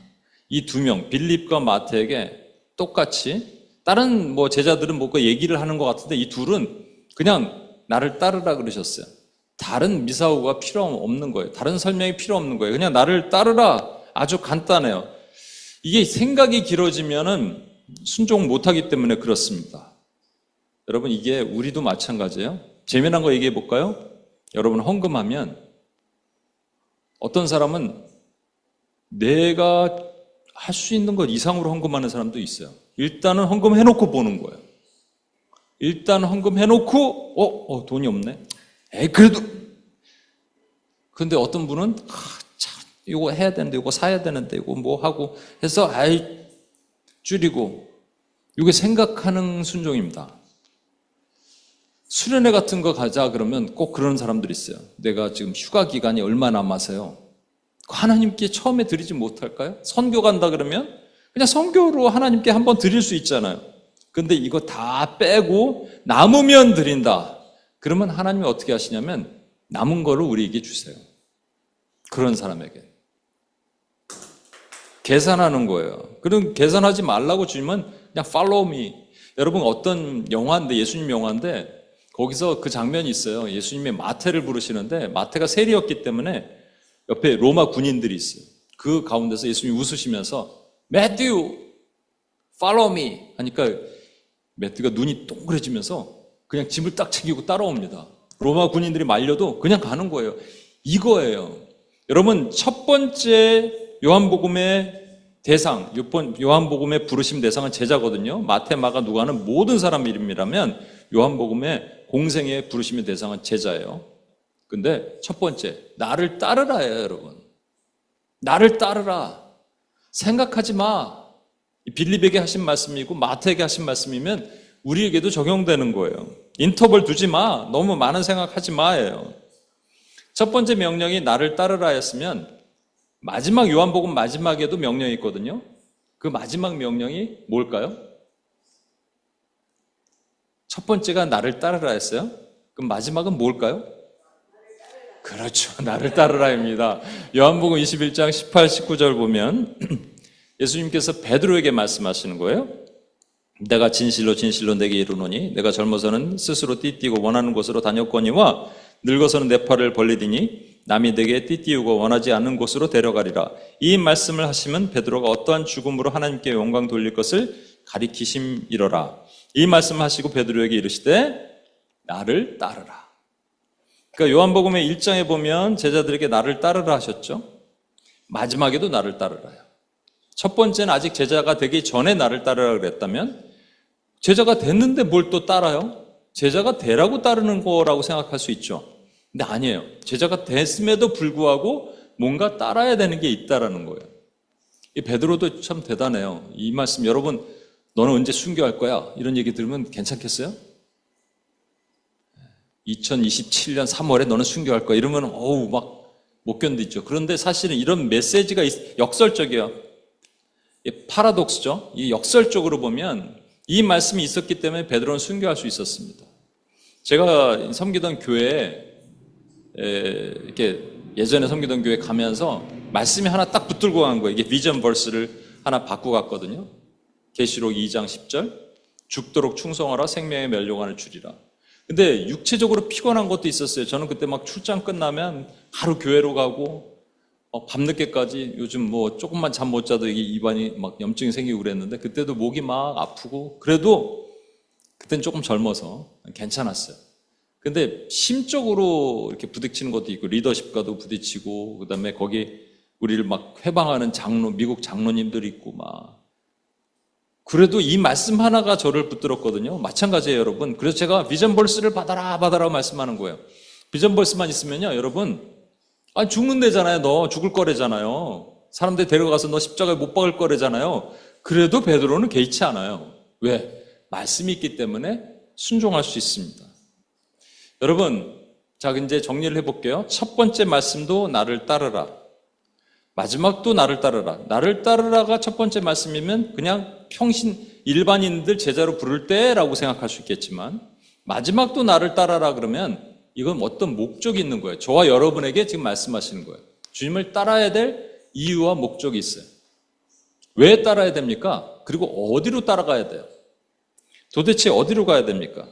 이 2명, 빌립과 마태에게 똑같이, 다른 제자들은 뭔가 얘기를 하는 것 같은데 이 둘은 그냥 나를 따르라 그러셨어요. 다른 미사오가 필요 없는 거예요. 다른 설명이 필요 없는 거예요. 그냥 나를 따르라. 아주 간단해요. 이게 생각이 길어지면은 순종 못하기 때문에 그렇습니다. 여러분, 이게 우리도 마찬가지예요. 재미난 거 얘기해 볼까요? 여러분, 헌금하면 어떤 사람은 내가 할 수 있는 것 이상으로 헌금하는 사람도 있어요. 일단은 헌금해놓고 보는 거예요. 일단 헌금해놓고 돈이 없네. 그래도. 근데 어떤 분은 참 이거 해야 되는데, 이거 사야 되는데, 이거 뭐 하고 해서 줄이고. 이게 생각하는 순종입니다. 수련회 같은 거 가자 그러면 꼭 그런 사람들이 있어요. 내가 지금 휴가 기간이 얼마 남아서요. 하나님께 처음에 드리지 못할까요? 선교 간다 그러면 그냥 선교로 하나님께 한번 드릴 수 있잖아요. 근데 이거 다 빼고 남으면 드린다. 그러면 하나님이 어떻게 하시냐면 남은 거를 우리에게 주세요. 그런 사람에게. 계산하는 거예요. 그럼 계산하지 말라고 주님은 그냥 follow me. 여러분 어떤 영화인데, 예수님 영화인데 거기서 그 장면이 있어요. 예수님이 마태를 부르시는데 마태가 세리였기 때문에 옆에 로마 군인들이 있어요. 그 가운데서 예수님이 웃으시면서 매튜 follow me 하니까 매튜가 눈이 동그래지면서 그냥 짐을 딱 챙기고 따라옵니다. 로마 군인들이 말려도 그냥 가는 거예요. 이거예요. 여러분 첫 번째 요한복음의 대상, 요한복음의 부르심 대상은 제자거든요. 마태, 마가, 누가는 모든 사람 이름이라면 요한복음의 공생의 부르심의 대상은 제자예요. 근데 첫 번째, 나를 따르라예요, 여러분. 나를 따르라. 생각하지 마. 빌립에게 하신 말씀이고 마태에게 하신 말씀이면 우리에게도 적용되는 거예요. 인터벌 두지 마. 너무 많은 생각하지 마예요. 첫 번째 명령이 나를 따르라였으면 마지막 요한복음 마지막에도 명령이 있거든요. 그 마지막 명령이 뭘까요? 첫 번째가 나를 따르라 했어요. 그럼 마지막은 뭘까요? 그렇죠. 나를 따르라입니다. 요한복음 21장 18, 19절 보면 예수님께서 베드로에게 말씀하시는 거예요. 내가 진실로 진실로 내게 이르노니 내가 젊어서는 스스로 띠띠고 원하는 곳으로 다녔거니와 늙어서는 내 팔을 벌리더니 남이 내게 띠띠우고 원하지 않는 곳으로 데려가리라. 이 말씀을 하시면 베드로가 어떠한 죽음으로 하나님께 영광 돌릴 것을 가리키심이러라. 이 말씀을 하시고 베드로에게 이르시되 나를 따르라. 그러니까 요한복음의 1장에 보면 제자들에게 나를 따르라 하셨죠. 마지막에도 나를 따르라요. 첫 번째는 아직 제자가 되기 전에 나를 따르라 그랬다면 제자가 됐는데 뭘 또 따라요? 제자가 되라고 따르는 거라고 생각할 수 있죠. 근데 아니에요. 제자가 됐음에도 불구하고 뭔가 따라야 되는 게 있다라는 거예요. 이 베드로도 참 대단해요. 이 말씀 여러분 너는 언제 순교할 거야? 이런 얘기 들으면 괜찮겠어요? 2027년 3월에 너는 순교할 거야. 이러면 어우 막 못 견디죠. 그런데 사실은 이런 메시지가 역설적이에요. 파라독스죠. 이 역설적으로 보면 이 말씀이 있었기 때문에 베드로는 순교할 수 있었습니다. 제가 섬기던 교회에 이렇게 예전에 섬기던 교회 가면서 말씀이 하나 딱 붙들고 간 거예요. 이게 비전 벌스를 하나 바꾸고 갔거든요. 계시록 2장 10절 죽도록 충성하라 생명의 멸류관을 주리라. 근데 육체적으로 피곤한 것도 있었어요. 저는 그때 막 출장 끝나면 바로 교회로 가고 밤늦게까지 요즘 뭐 조금만 잠 못 자도 이게 입안이 막 염증이 생기고 그랬는데 그때도 목이 막 아프고 그래도 그땐 조금 젊어서 괜찮았어요. 근데 심적으로 이렇게 부딪히는 것도 있고 리더십과도 부딪히고 그다음에 거기 우리를 막 회방하는 장로, 미국 장로님들이 있고 막 그래도 이 말씀 하나가 저를 붙들었거든요. 마찬가지예요, 여러분. 그래서 제가 비전 벌스를 받아라 말씀하는 거예요. 비전 벌스만 있으면요, 여러분. 죽는 데잖아요. 너 죽을 거래잖아요. 사람들 데려가서 너 십자가에 못 박을 거래잖아요. 그래도 베드로는 개의치 않아요. 왜? 말씀이 있기 때문에 순종할 수 있습니다. 여러분, 자 이제 정리를 해볼게요. 첫 번째 말씀도 나를 따르라. 마지막도 나를 따르라. 나를 따르라가 첫 번째 말씀이면 그냥 평신 일반인들 제자로 부를 때라고 생각할 수 있겠지만 마지막도 나를 따르라 그러면 이건 어떤 목적이 있는 거예요. 저와 여러분에게 지금 말씀하시는 거예요. 주님을 따라야 될 이유와 목적이 있어요. 왜 따라야 됩니까? 그리고 어디로 따라가야 돼요? 도대체 어디로 가야 됩니까?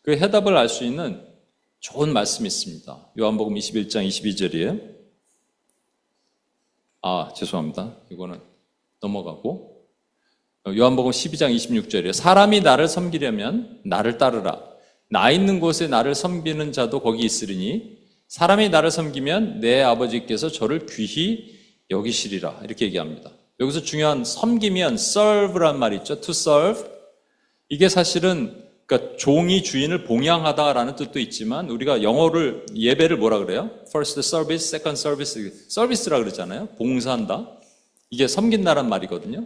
그 해답을 알 수 있는 좋은 말씀이 있습니다. 요한복음 21장 22절이에요. 죄송합니다. 이거는 넘어가고 요한복음 12장 26절이에요. 사람이 나를 섬기려면 나를 따르라. 나 있는 곳에 나를 섬기는 자도 거기 있으리니 사람이 나를 섬기면 내 아버지께서 저를 귀히 여기시리라. 이렇게 얘기합니다. 여기서 중요한 섬기면 serve란 말이 있죠. to serve. 이게 사실은 그러니까 종이 주인을 봉양하다라는 뜻도 있지만 우리가 영어를 예배를 뭐라 그래요? First service, second service, 서비스라 그러잖아요. 봉사한다. 이게 섬긴다란 말이거든요.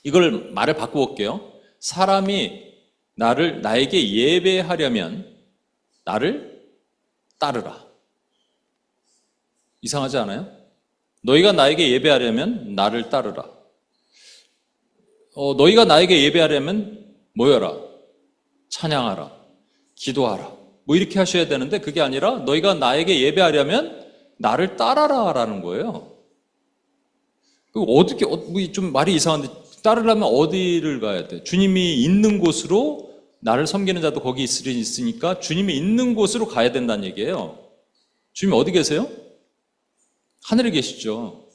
이걸 말을 바꿔볼게요. 사람이 나에게 예배하려면 나를 따르라. 이상하지 않아요? 너희가 나에게 예배하려면 나를 따르라. 너희가 나에게 예배하려면 모여라. 찬양하라. 기도하라. 뭐 이렇게 하셔야 되는데 그게 아니라 너희가 나에게 예배하려면 나를 따라라 라는 거예요. 어떻게, 좀 말이 이상한데 따르려면 어디를 가야 돼? 주님이 있는 곳으로 나를 섬기는 자도 거기 있으니까 주님이 있는 곳으로 가야 된다는 얘기예요. 주님 어디 계세요? 하늘에 계시죠.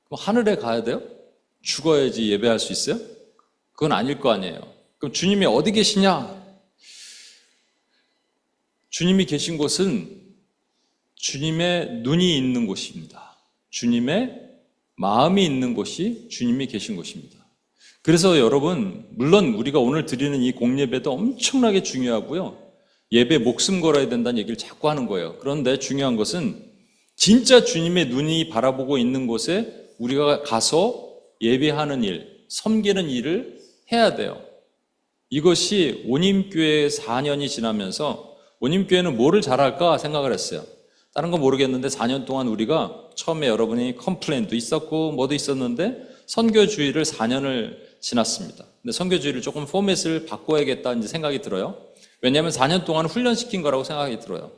그럼 하늘에 가야 돼요? 죽어야지 예배할 수 있어요? 그건 아닐 거 아니에요. 그럼 주님이 어디 계시냐? 주님이 계신 곳은 주님의 눈이 있는 곳입니다. 주님의 마음이 있는 곳이 주님이 계신 곳입니다. 그래서 여러분, 물론 우리가 오늘 드리는 이 공예배도 엄청나게 중요하고요. 예배 목숨 걸어야 된다는 얘기를 자꾸 하는 거예요. 그런데 중요한 것은 진짜 주님의 눈이 바라보고 있는 곳에 우리가 가서 예배하는 일, 섬기는 일을 해야 돼요. 이것이 온임교회 4년이 지나면서 온임교회는 뭐를 잘할까 생각을 했어요. 다른 건 모르겠는데 4년 동안 우리가 처음에 여러분이 컴플레인도 있었고 뭐도 있었는데 선교주의를 4년을 지났습니다. 근데 선교주의를 조금 포맷을 바꿔야겠다 이제 생각이 들어요. 왜냐하면 4년 동안 훈련시킨 거라고 생각이 들어요.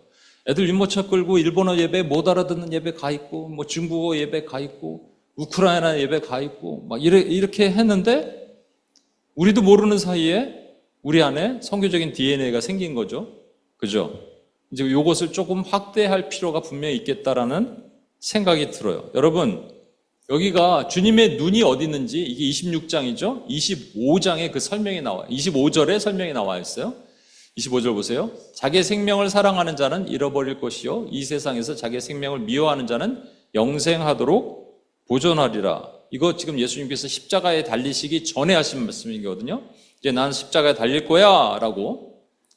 애들 유모차 끌고 일본어 예배 못 알아듣는 예배 가 있고 뭐 중국어 예배 가 있고 우크라이나 예배 가 있고 막 이렇게 했는데 우리도 모르는 사이에 우리 안에 선교적인 DNA가 생긴 거죠. 그죠? 이제 이것을 조금 확대할 필요가 분명히 있겠다라는 생각이 들어요. 여러분, 여기가 주님의 눈이 어디 있는지 이게 26장이죠? 25장에 그 설명이 나와요. 25절에 설명이 나와 있어요. 25절 보세요. 자기의 생명을 사랑하는 자는 잃어버릴 것이요 이 세상에서 자기의 생명을 미워하는 자는 영생하도록 보존하리라. 이거 지금 예수님께서 십자가에 달리시기 전에 하신 말씀이거든요. 이제 나는 십자가에 달릴 거야 라고.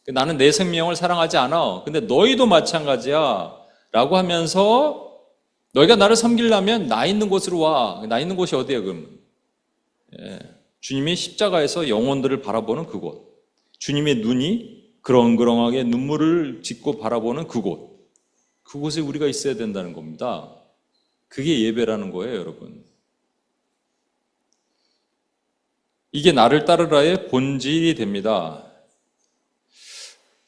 나는 내 생명을 사랑하지 않아. 근데 너희도 마찬가지야 라고 하면서 너희가 나를 섬기려면 나 있는 곳으로 와. 나 있는 곳이 어디야 그럼? 주님이 십자가에서 영혼들을 바라보는 그곳. 주님의 눈이 그렁그렁하게 눈물을 짓고 바라보는 그곳. 그곳에 우리가 있어야 된다는 겁니다. 그게 예배라는 거예요, 여러분. 이게 나를 따르라의 본질이 됩니다.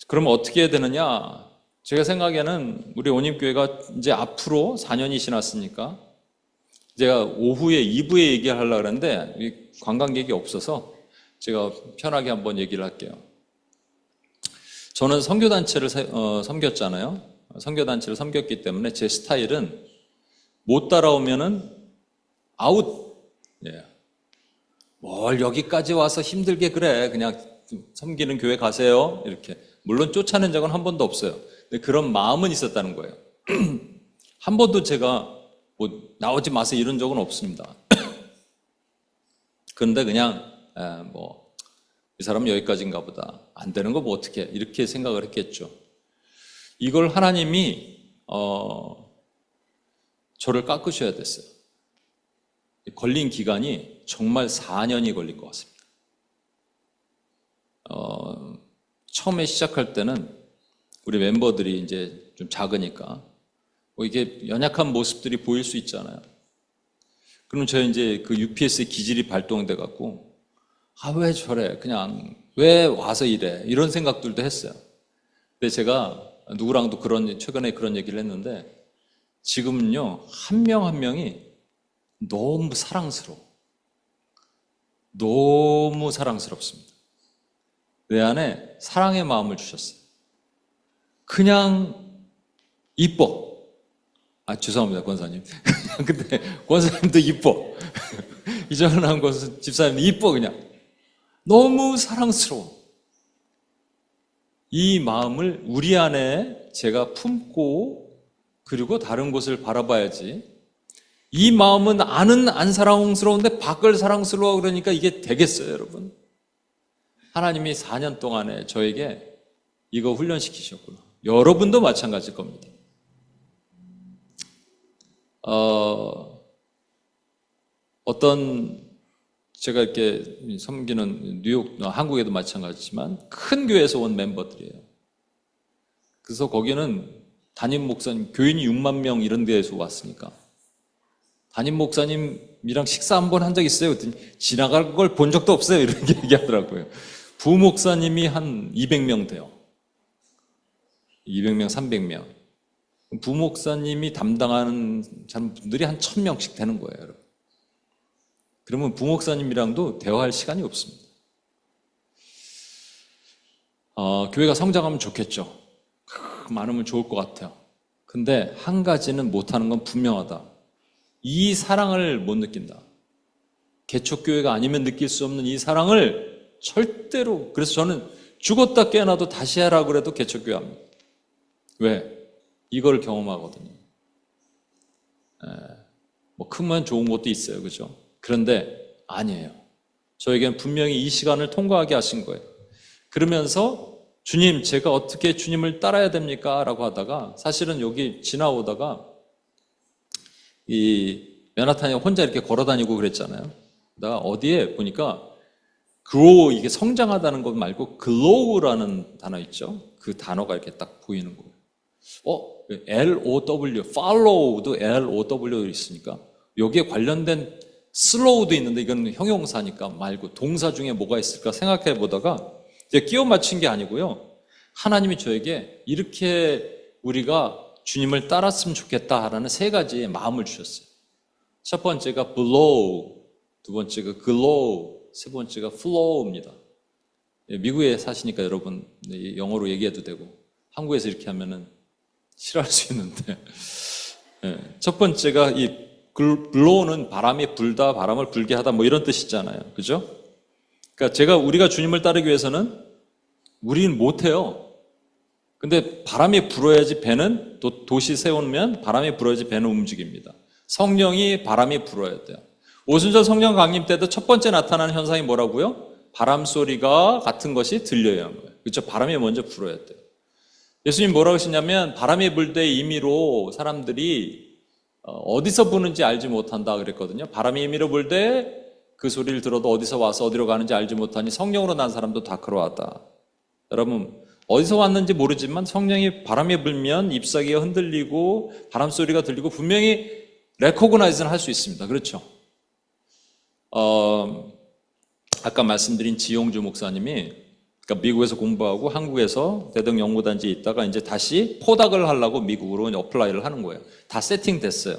그럼 어떻게 해야 되느냐? 제가 생각에는 우리 온임교회가 이제 앞으로 4년이 지났으니까 제가 오후에 2부에 얘기를 하려고 그랬는데 관광객이 없어서 제가 편하게 한번 얘기를 할게요. 저는 선교단체를 섬겼잖아요. 선교단체를 섬겼기 때문에 제 스타일은 못 따라오면은 아웃. 뭘 여기까지 와서 힘들게 그래. 그냥 섬기는 교회 가세요. 이렇게. 물론 쫓아낸 적은 한 번도 없어요. 근데 그런 마음은 있었다는 거예요. 한 번도 제가 뭐 나오지 마세요 이런 적은 없습니다. 그런데 그냥 이 사람은 여기까지인가 보다. 안 되는 거 뭐 어떻게 이렇게 생각을 했겠죠. 이걸 하나님이 저를 깎으셔야 됐어요. 걸린 기간이 정말 4년이 걸릴 것 같습니다. 처음에 시작할 때는 우리 멤버들이 이제 좀 작으니까 이게 연약한 모습들이 보일 수 있잖아요. 그럼 저 이제 그 UPS의 기질이 발동돼 갖고 왜 저래? 그냥 왜 와서 이래? 이런 생각들도 했어요. 근데 제가 누구랑도 최근에 그런 얘기를 했는데 지금은요 한 명 한 명이 너무 사랑스럽습니다. 내 안에 사랑의 마음을 주셨어요. 그냥 이뻐. 죄송합니다, 권사님. 근데 권사님도 이뻐. 이전한 것은 집사님도 이뻐, 그냥. 너무 사랑스러워. 이 마음을 우리 안에 제가 품고 그리고 다른 곳을 바라봐야지. 이 마음은 안 사랑스러운데 밖을 사랑스러워 그러니까 이게 되겠어요, 여러분? 하나님이 4년 동안에 저에게 이거 훈련시키셨구나. 여러분도 마찬가지일 겁니다. 어떤 제가 이렇게 섬기는 뉴욕, 한국에도 마찬가지지만 큰 교회에서 온 멤버들이에요. 그래서 거기는 담임 목사님, 교인이 6만 명 이런 데에서 왔으니까 담임 목사님이랑 식사 한 번 한 적 있어요? 그랬더니 지나갈 걸 본 적도 없어요. 이렇게 얘기하더라고요. 부목사님이 한 200명 돼요. 200명, 300명. 부목사님이 담당하는 분들이 한 1000명씩 되는 거예요, 여러분. 그러면 부목사님이랑도 대화할 시간이 없습니다. 교회가 성장하면 좋겠죠. 많으면 좋을 것 같아요. 근데 한 가지는 못하는 건 분명하다. 이 사랑을 못 느낀다. 개척교회가 아니면 느낄 수 없는 이 사랑을 절대로, 그래서 저는 죽었다 깨어나도 다시 하라고 그래도 개척교회 합니다. 왜? 이걸 경험하거든요. 뭐 크면 좋은 것도 있어요. 그죠? 그런데 아니에요. 저에게는 분명히 이 시간을 통과하게 하신 거예요. 그러면서 주님, 제가 어떻게 주님을 따라야 됩니까? 라고 하다가 사실은 여기 지나오다가 이 맨하탄에 혼자 이렇게 걸어 다니고 그랬잖아요. 나 어디에 보니까 grow, 이게 성장하다는 것 말고 glow라는 단어 있죠? 그 단어가 이렇게 딱 보이는 거예요. L-O-W, follow도 L-O-W 있으니까 여기에 관련된 slow도 있는데 이건 형용사니까 말고 동사 중에 뭐가 있을까 생각해 보다가 이제 끼워 맞춘 게 아니고요. 하나님이 저에게 이렇게 우리가 주님을 따랐으면 좋겠다라는 세 가지의 마음을 주셨어요. 첫 번째가 blow, 두 번째가 glow, 세 번째가 flow입니다. 미국에 사시니까 여러분 영어로 얘기해도 되고 한국에서 이렇게 하면은 싫어할 수 있는데 첫 번째가 이 blow는 바람이 불다, 바람을 불게 하다 뭐 이런 뜻이잖아요. 그죠? 그러니까 우리가 주님을 따르기 위해서는 우리는 못해요. 근데 바람이 불어야지 배는, 도시 세우면 바람이 불어야지 배는 움직입니다. 성령이 바람이 불어야 돼요. 오순절 성령 강림 때도 첫 번째 나타나는 현상이 뭐라고요? 바람 소리가 같은 것이 들려야 하는 거예요. 그렇죠? 바람이 먼저 불어야 돼요. 예수님 뭐라고 하시냐면 바람이 불 때 임의로 사람들이 어디서 부는지 알지 못한다 그랬거든요. 바람이 임의로 불 때 그 소리를 들어도 어디서 와서 어디로 가는지 알지 못하니 성령으로 난 사람도 다 그러하다. 여러분 어디서 왔는지 모르지만 성령이 바람이 불면 잎사귀가 흔들리고 바람 소리가 들리고 분명히 레코그나이즈는 할 수 있습니다. 그렇죠? 아까 말씀드린 지용주 목사님이 그러니까 미국에서 공부하고 한국에서 대덕연구단지에 있다가 이제 다시 포닥을 하려고 미국으로 어플라이를 하는 거예요. 다 세팅됐어요.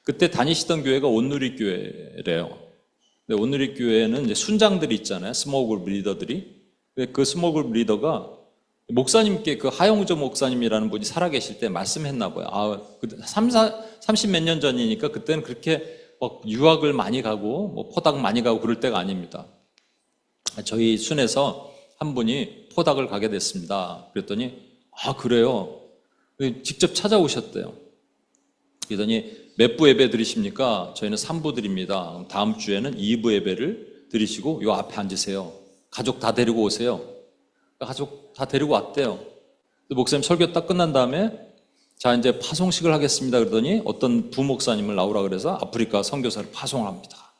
그때 다니시던 교회가 온누리 교회래요. 근데 온누리 교회는 이제 순장들이 있잖아요. 스몰 그룹 리더들이. 그 스몰 그룹 리더가 목사님께 그 하용조 목사님이라는 분이 살아계실 때 말씀했나 봐요. 30 몇 년 전이니까 그때는 그렇게 막 유학을 많이 가고 뭐 포닥 많이 가고 그럴 때가 아닙니다. 저희 순에서 한 분이 포닥을 가게 됐습니다. 그랬더니 그래요? 직접 찾아오셨대요. 그러더니 몇 부 예배 드리십니까? 저희는 3부 드립니다. 다음 주에는 2부 예배를 드리시고 요 앞에 앉으세요. 가족 다 데리고 오세요. 가족 다 데리고 왔대요. 목사님 설교 딱 끝난 다음에 자 이제 파송식을 하겠습니다. 그러더니 어떤 부목사님을 나오라 그래서 아프리카 선교사를 파송을 합니다.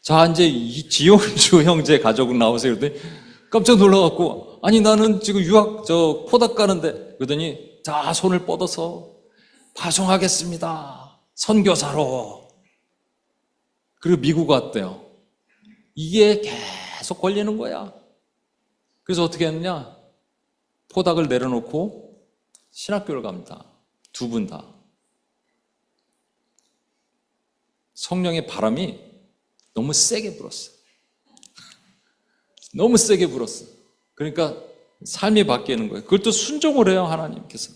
자 이제 이 지용주 형제 가족 나오세요. 그러더니 깜짝 놀라갖고 아니 나는 지금 유학 포닥 가는데 그러더니 자 손을 뻗어서 파송하겠습니다. 선교사로. 그리고 미국 왔대요. 이게 계속 걸리는 거야. 그래서 어떻게 했느냐? 포닥을 내려놓고 신학교를 갑니다. 두 분 다. 성령의 바람이 너무 세게 불었어요. 너무 세게 불었어요. 그러니까 삶이 바뀌는 거예요. 그걸 또 순종을 해요, 하나님께서.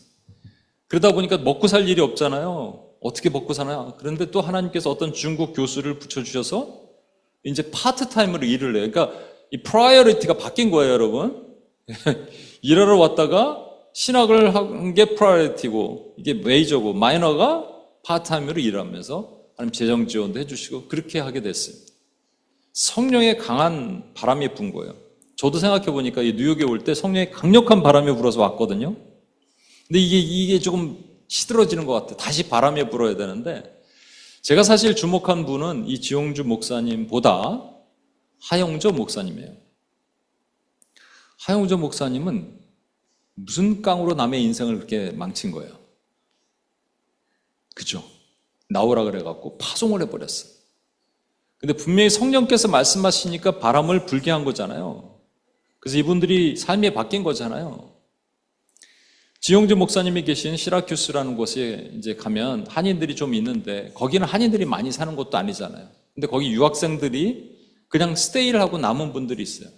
그러다 보니까 먹고 살 일이 없잖아요. 어떻게 먹고 사나요? 그런데 또 하나님께서 어떤 중국 교수를 붙여주셔서 이제 파트타임으로 일을 해요. 그러니까 이 프라이어리티가 바뀐 거예요, 여러분. 일하러 왔다가 신학을 한 게 프라이어리티고 이게 메이저고 마이너가 파트타임으로 일하면서 하나님 재정 지원도 해주시고 그렇게 하게 됐어요. 성령의 강한 바람이 분 거예요. 저도 생각해 보니까 이 뉴욕에 올 때 성령의 강력한 바람이 불어서 왔거든요. 근데 이게 조금 시들어지는 것 같아요. 다시 바람이 불어야 되는데 제가 사실 주목한 분은 이 지용주 목사님보다 하영조 목사님이에요. 하영조 목사님은 무슨 깡으로 남의 인생을 그렇게 망친 거예요. 그죠? 나오라 그래갖고 파송을 해버렸어. 근데 분명히 성령께서 말씀하시니까 바람을 불게 한 거잖아요. 그래서 이분들이 삶이 바뀐 거잖아요. 지용주 목사님이 계신 시라큐스라는 곳에 이제 가면 한인들이 좀 있는데, 거기는 한인들이 많이 사는 곳도 아니잖아요. 근데 거기 유학생들이 그냥 스테이를 하고 남은 분들이 있어요.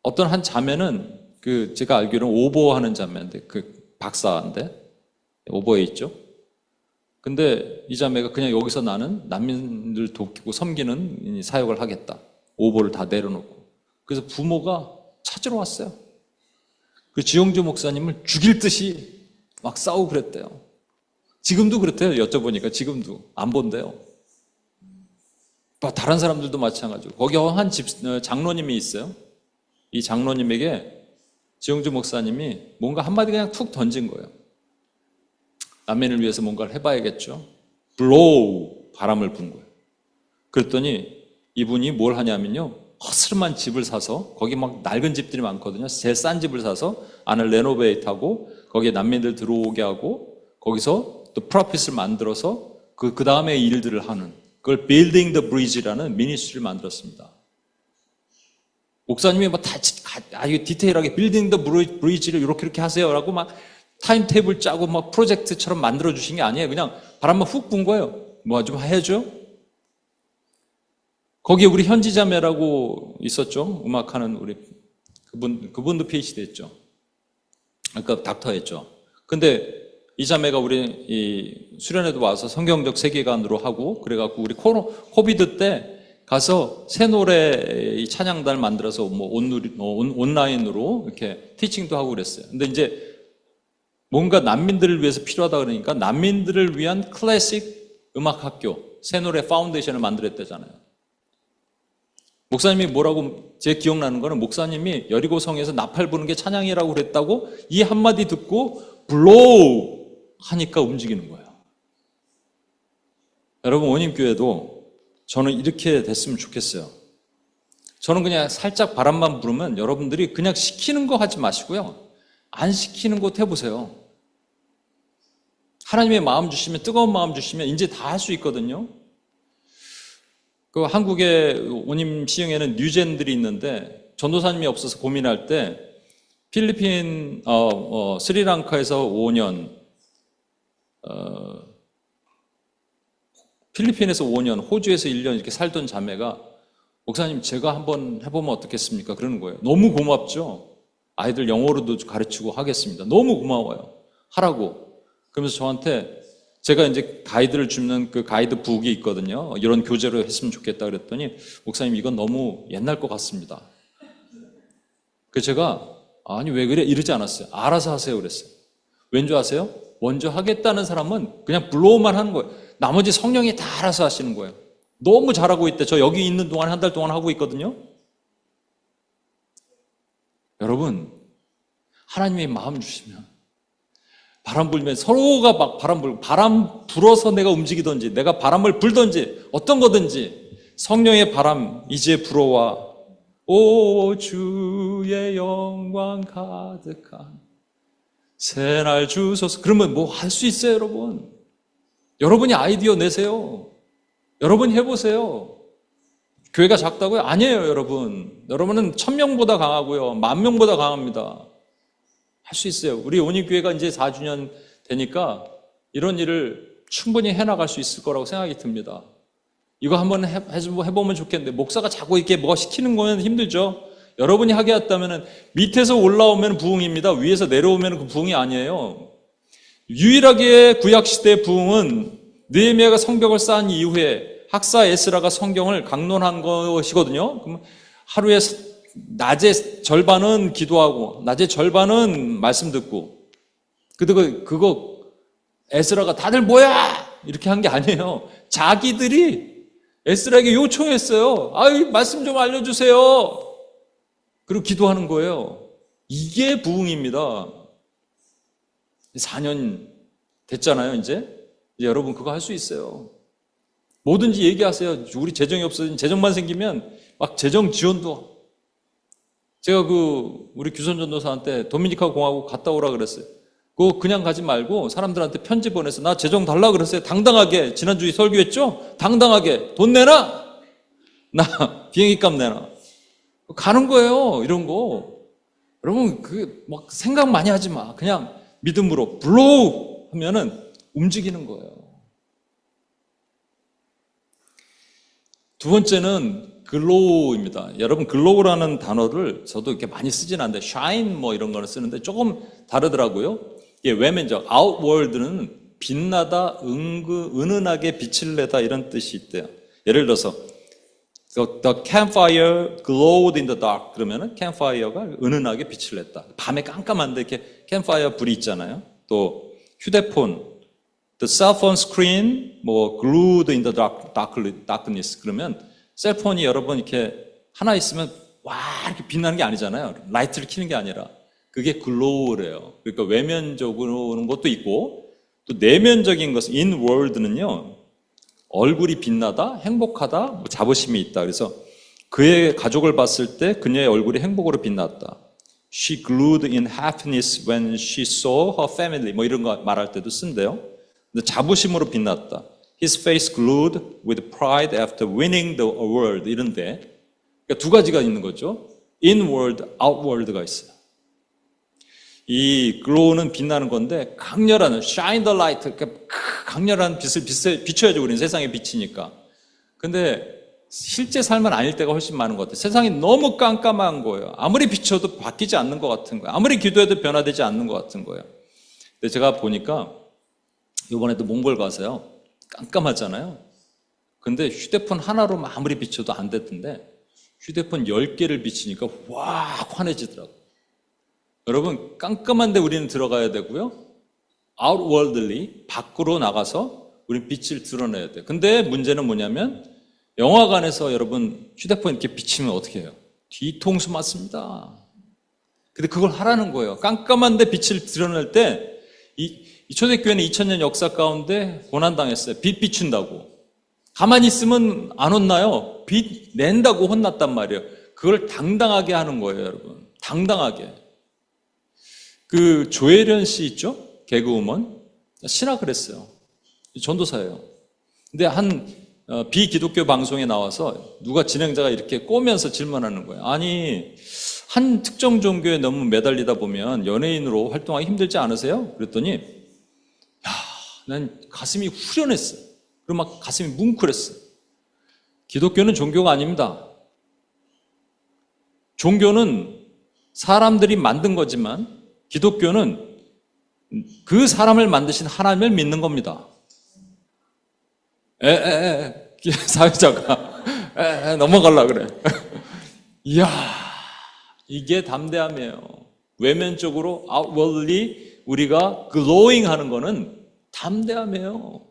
어떤 한 자매는 제가 알기로는 오보하는 자매인데, 박사인데 오보에 있죠. 근데 이 자매가 그냥 여기서 나는 난민들 돕고 섬기는 사역을 하겠다. 오보를 다 내려놓고. 그래서 부모가 찾으러 왔어요. 그 지용주 목사님을 죽일 듯이 막 싸우고 그랬대요. 지금도 그렇대요. 여쭤보니까 지금도 안 본대요. 다른 사람들도 마찬가지고. 거기 한 장로님이 있어요. 이 장로님에게 지용주 목사님이 뭔가 한마디 그냥 툭 던진 거예요. 남편을 위해서 뭔가를 해봐야겠죠. blow, 바람을 분 거예요. 그랬더니 이분이 뭘 하냐면요, 허스름한 집을 사서, 거기 막 낡은 집들이 많거든요. 제일 싼 집을 사서 안을 레노베이트하고 거기에 난민들 들어오게 하고 거기서 또 프로핏을 만들어서 그 다음에 일들을 하는, 그걸 Building the Bridge라는 미니스트리를 만들었습니다. 목사님이 막 아주 디테일하게 Building the Bridge를 이렇게 하세요라고 막 타임테이블 짜고 막 프로젝트처럼 만들어 주신 게 아니에요. 그냥 바람만 훅 분 거예요. 뭐 좀 해줘? 거기에 우리 현지자매라고 있었죠. 음악하는 우리 그분도 PhD 했죠. 그러니까 닥터 했죠. 근데 이 자매가 우리 이 수련회도 와서 성경적 세계관으로 하고, 그래갖고 우리 코비드 때 가서 새 노래 이 찬양단을 만들어서 뭐 온라인으로 이렇게 티칭도 하고 그랬어요. 근데 이제 뭔가 난민들을 위해서 필요하다 그러니까 난민들을 위한 클래식 음악학교, 새 노래 파운데이션을 만들었대잖아요. 목사님이 뭐라고, 제 기억나는 거는 목사님이 여리고성에서 나팔 부는 게 찬양이라고 그랬다고 이 한마디 듣고 블로우 하니까 움직이는 거예요. 여러분, 원림교회도 저는 이렇게 됐으면 좋겠어요. 저는 그냥 살짝 바람만 부르면 여러분들이 그냥 시키는 거 하지 마시고요, 안 시키는 곳 해보세요. 하나님의 마음 주시면, 뜨거운 마음 주시면 이제 다 할 수 있거든요. 그 한국의 원임 시흥에는 뉴젠들이 있는데, 전도사님이 없어서 고민할 때 필리핀, 스리랑카에서 5년, 필리핀에서 5년, 호주에서 1년 이렇게 살던 자매가, 목사님 제가 한번 해보면 어떻겠습니까? 그러는 거예요. 너무 고맙죠. 아이들 영어로도 가르치고 하겠습니다. 너무 고마워요. 하라고. 그러면서 저한테, 제가 이제 가이드를 주는 그 가이드 북이 있거든요. 이런 교재로 했으면 좋겠다 그랬더니, 목사님 이건 너무 옛날 것 같습니다. 그래서 제가 아니 왜 그래? 이러지 않았어요. 알아서 하세요 그랬어요. 왠지 아세요? 먼저 하겠다는 사람은 그냥 블로우만 하는 거예요. 나머지 성령이 다 알아서 하시는 거예요. 너무 잘하고 있대. 저 여기 있는 동안 한 달 동안 하고 있거든요. 여러분, 하나님의 마음 주시면 바람 불면 서로가 막 바람 불어서 내가 움직이든지 내가 바람을 불든지 어떤 거든지 성령의 바람 이제 불어와. 오 주의 영광 가득한 새날 주소서. 그러면 뭐 할 수 있어요, 여러분. 여러분이 아이디어 내세요. 여러분이 해보세요. 교회가 작다고요? 아니에요, 여러분. 여러분은 1000명보다 강하고요, 10,000명보다 강합니다. 할 수 있어요. 우리 온익교회가 이제 4주년 되니까 이런 일을 충분히 해나갈 수 있을 거라고 생각이 듭니다. 이거 한번 해보면 좋겠는데, 목사가 자꾸 이렇게 뭐 시키는 거는 힘들죠. 여러분이 하게 했다면 밑에서 올라오면 부흥입니다. 위에서 내려오면 그 부흥이 아니에요. 유일하게 구약시대의 부흥은 느헤미야가 성벽을 쌓은 이후에 학사 에스라가 성경을 강론한 것이거든요. 그럼 하루에 낮에 절반은 기도하고 낮에 절반은 말씀 듣고, 근데 그거 에스라가 다들 뭐야 이렇게 한 게 아니에요. 자기들이 에스라에게 요청했어요. 아이 말씀 좀 알려주세요. 그리고 기도하는 거예요. 이게 부흥입니다. 4년 됐잖아요, 이제. 이제 여러분 그거 할 수 있어요. 뭐든지 얘기하세요. 우리 재정이 없어진 재정만 생기면 막 재정 지원도. 제가 우리 규선 전도사한테 도미니카 공화국 갔다 오라 그랬어요. 그거 그냥 가지 말고 사람들한테 편지 보내서 나 재정 달라 그랬어요. 당당하게. 지난주에 설교했죠? 당당하게. 돈 내놔? 나 비행기 값 내놔. 가는 거예요. 이런 거. 여러분 막 생각 많이 하지 마. 그냥 믿음으로 블로우 하면은 움직이는 거예요. 두 번째는 글로우입니다. 여러분 글로우라는 단어를 저도 이렇게 많이 쓰진 않는데 shine 뭐 이런 거는 쓰는데 조금 다르더라고요. 이게 외면적 outward는 빛나다, 은은하게 빛을 내다 이런 뜻이 있대요. 예를 들어서 the campfire glowed in the dark 그러면은 campfire가 은은하게 빛을 냈다. 밤에 깜깜한데 이렇게 campfire 불이 있잖아요. 또 휴대폰 the cell phone screen 뭐 glued in the darkness 그러면 셀폰이 여러분 이렇게 하나 있으면 와 이렇게 빛나는 게 아니잖아요. 라이트를 켜는 게 아니라 그게 글로우래요. 그러니까 외면적으로는 것도 있고 또 내면적인 것은 inward는요. 얼굴이 빛나다, 행복하다, 뭐 자부심이 있다. 그래서 그의 가족을 봤을 때 그녀의 얼굴이 행복으로 빛났다. She glowed in happiness when she saw her family. 뭐 이런 거 말할 때도 쓴대요. 근데 자부심으로 빛났다. His face glowed with pride after winning the award. 이런데 그러니까 두 가지가 있는 거죠. Inward, outward가 있어요. 이 glow는 빛나는 건데 강렬한 shine the light, 그러니까 강렬한 빛을 비춰야죠. 우리는 세상에 비치니까. 근데 실제 삶은 아닐 때가 훨씬 많은 것 같아요. 세상이 너무 깜깜한 거예요. 아무리 비춰도 바뀌지 않는 것 같은 거예요. 아무리 기도해도 변화되지 않는 것 같은 거예요. 근데 제가 보니까 이번에도 몽골 가서요. 깜깜하잖아요. 근데 휴대폰 하나로 아무리 비춰도 안 됐던데 휴대폰 10개를 비치니까 확 환해지더라고요. 여러분 깜깜한데 우리는 들어가야 되고요. outwardly 밖으로 나가서 우리는 빛을 드러내야 돼요. 근데 문제는 뭐냐면 영화관에서 여러분 휴대폰 이렇게 비치면 어떻게 해요? 뒤통수 맞습니다. 근데 그걸 하라는 거예요. 깜깜한데 빛을 드러낼 때 이 초대교회는 2000년 역사 가운데 고난당했어요. 빛 비춘다고. 가만히 있으면 안 혼나요. 빛 낸다고 혼났단 말이에요. 그걸 당당하게 하는 거예요, 여러분. 당당하게. 조혜련 씨 있죠? 개그우먼. 신학을 했어요. 전도사예요. 근데 한 비기독교 방송에 나와서 누가 진행자가 이렇게 꼬면서 질문하는 거예요. 아니, 한 특정 종교에 너무 매달리다 보면 연예인으로 활동하기 힘들지 않으세요? 그랬더니 난 가슴이 후련했어요. 그리고 막 가슴이 뭉클했어요. 기독교는 종교가 아닙니다. 종교는 사람들이 만든 거지만 기독교는 그 사람을 만드신 하나님을 믿는 겁니다. 사회자가 넘어가려고 그래. 이야, 이게 담대함이에요. 외면적으로 outwardly 우리가 glowing 하는 거는 담대함이에요.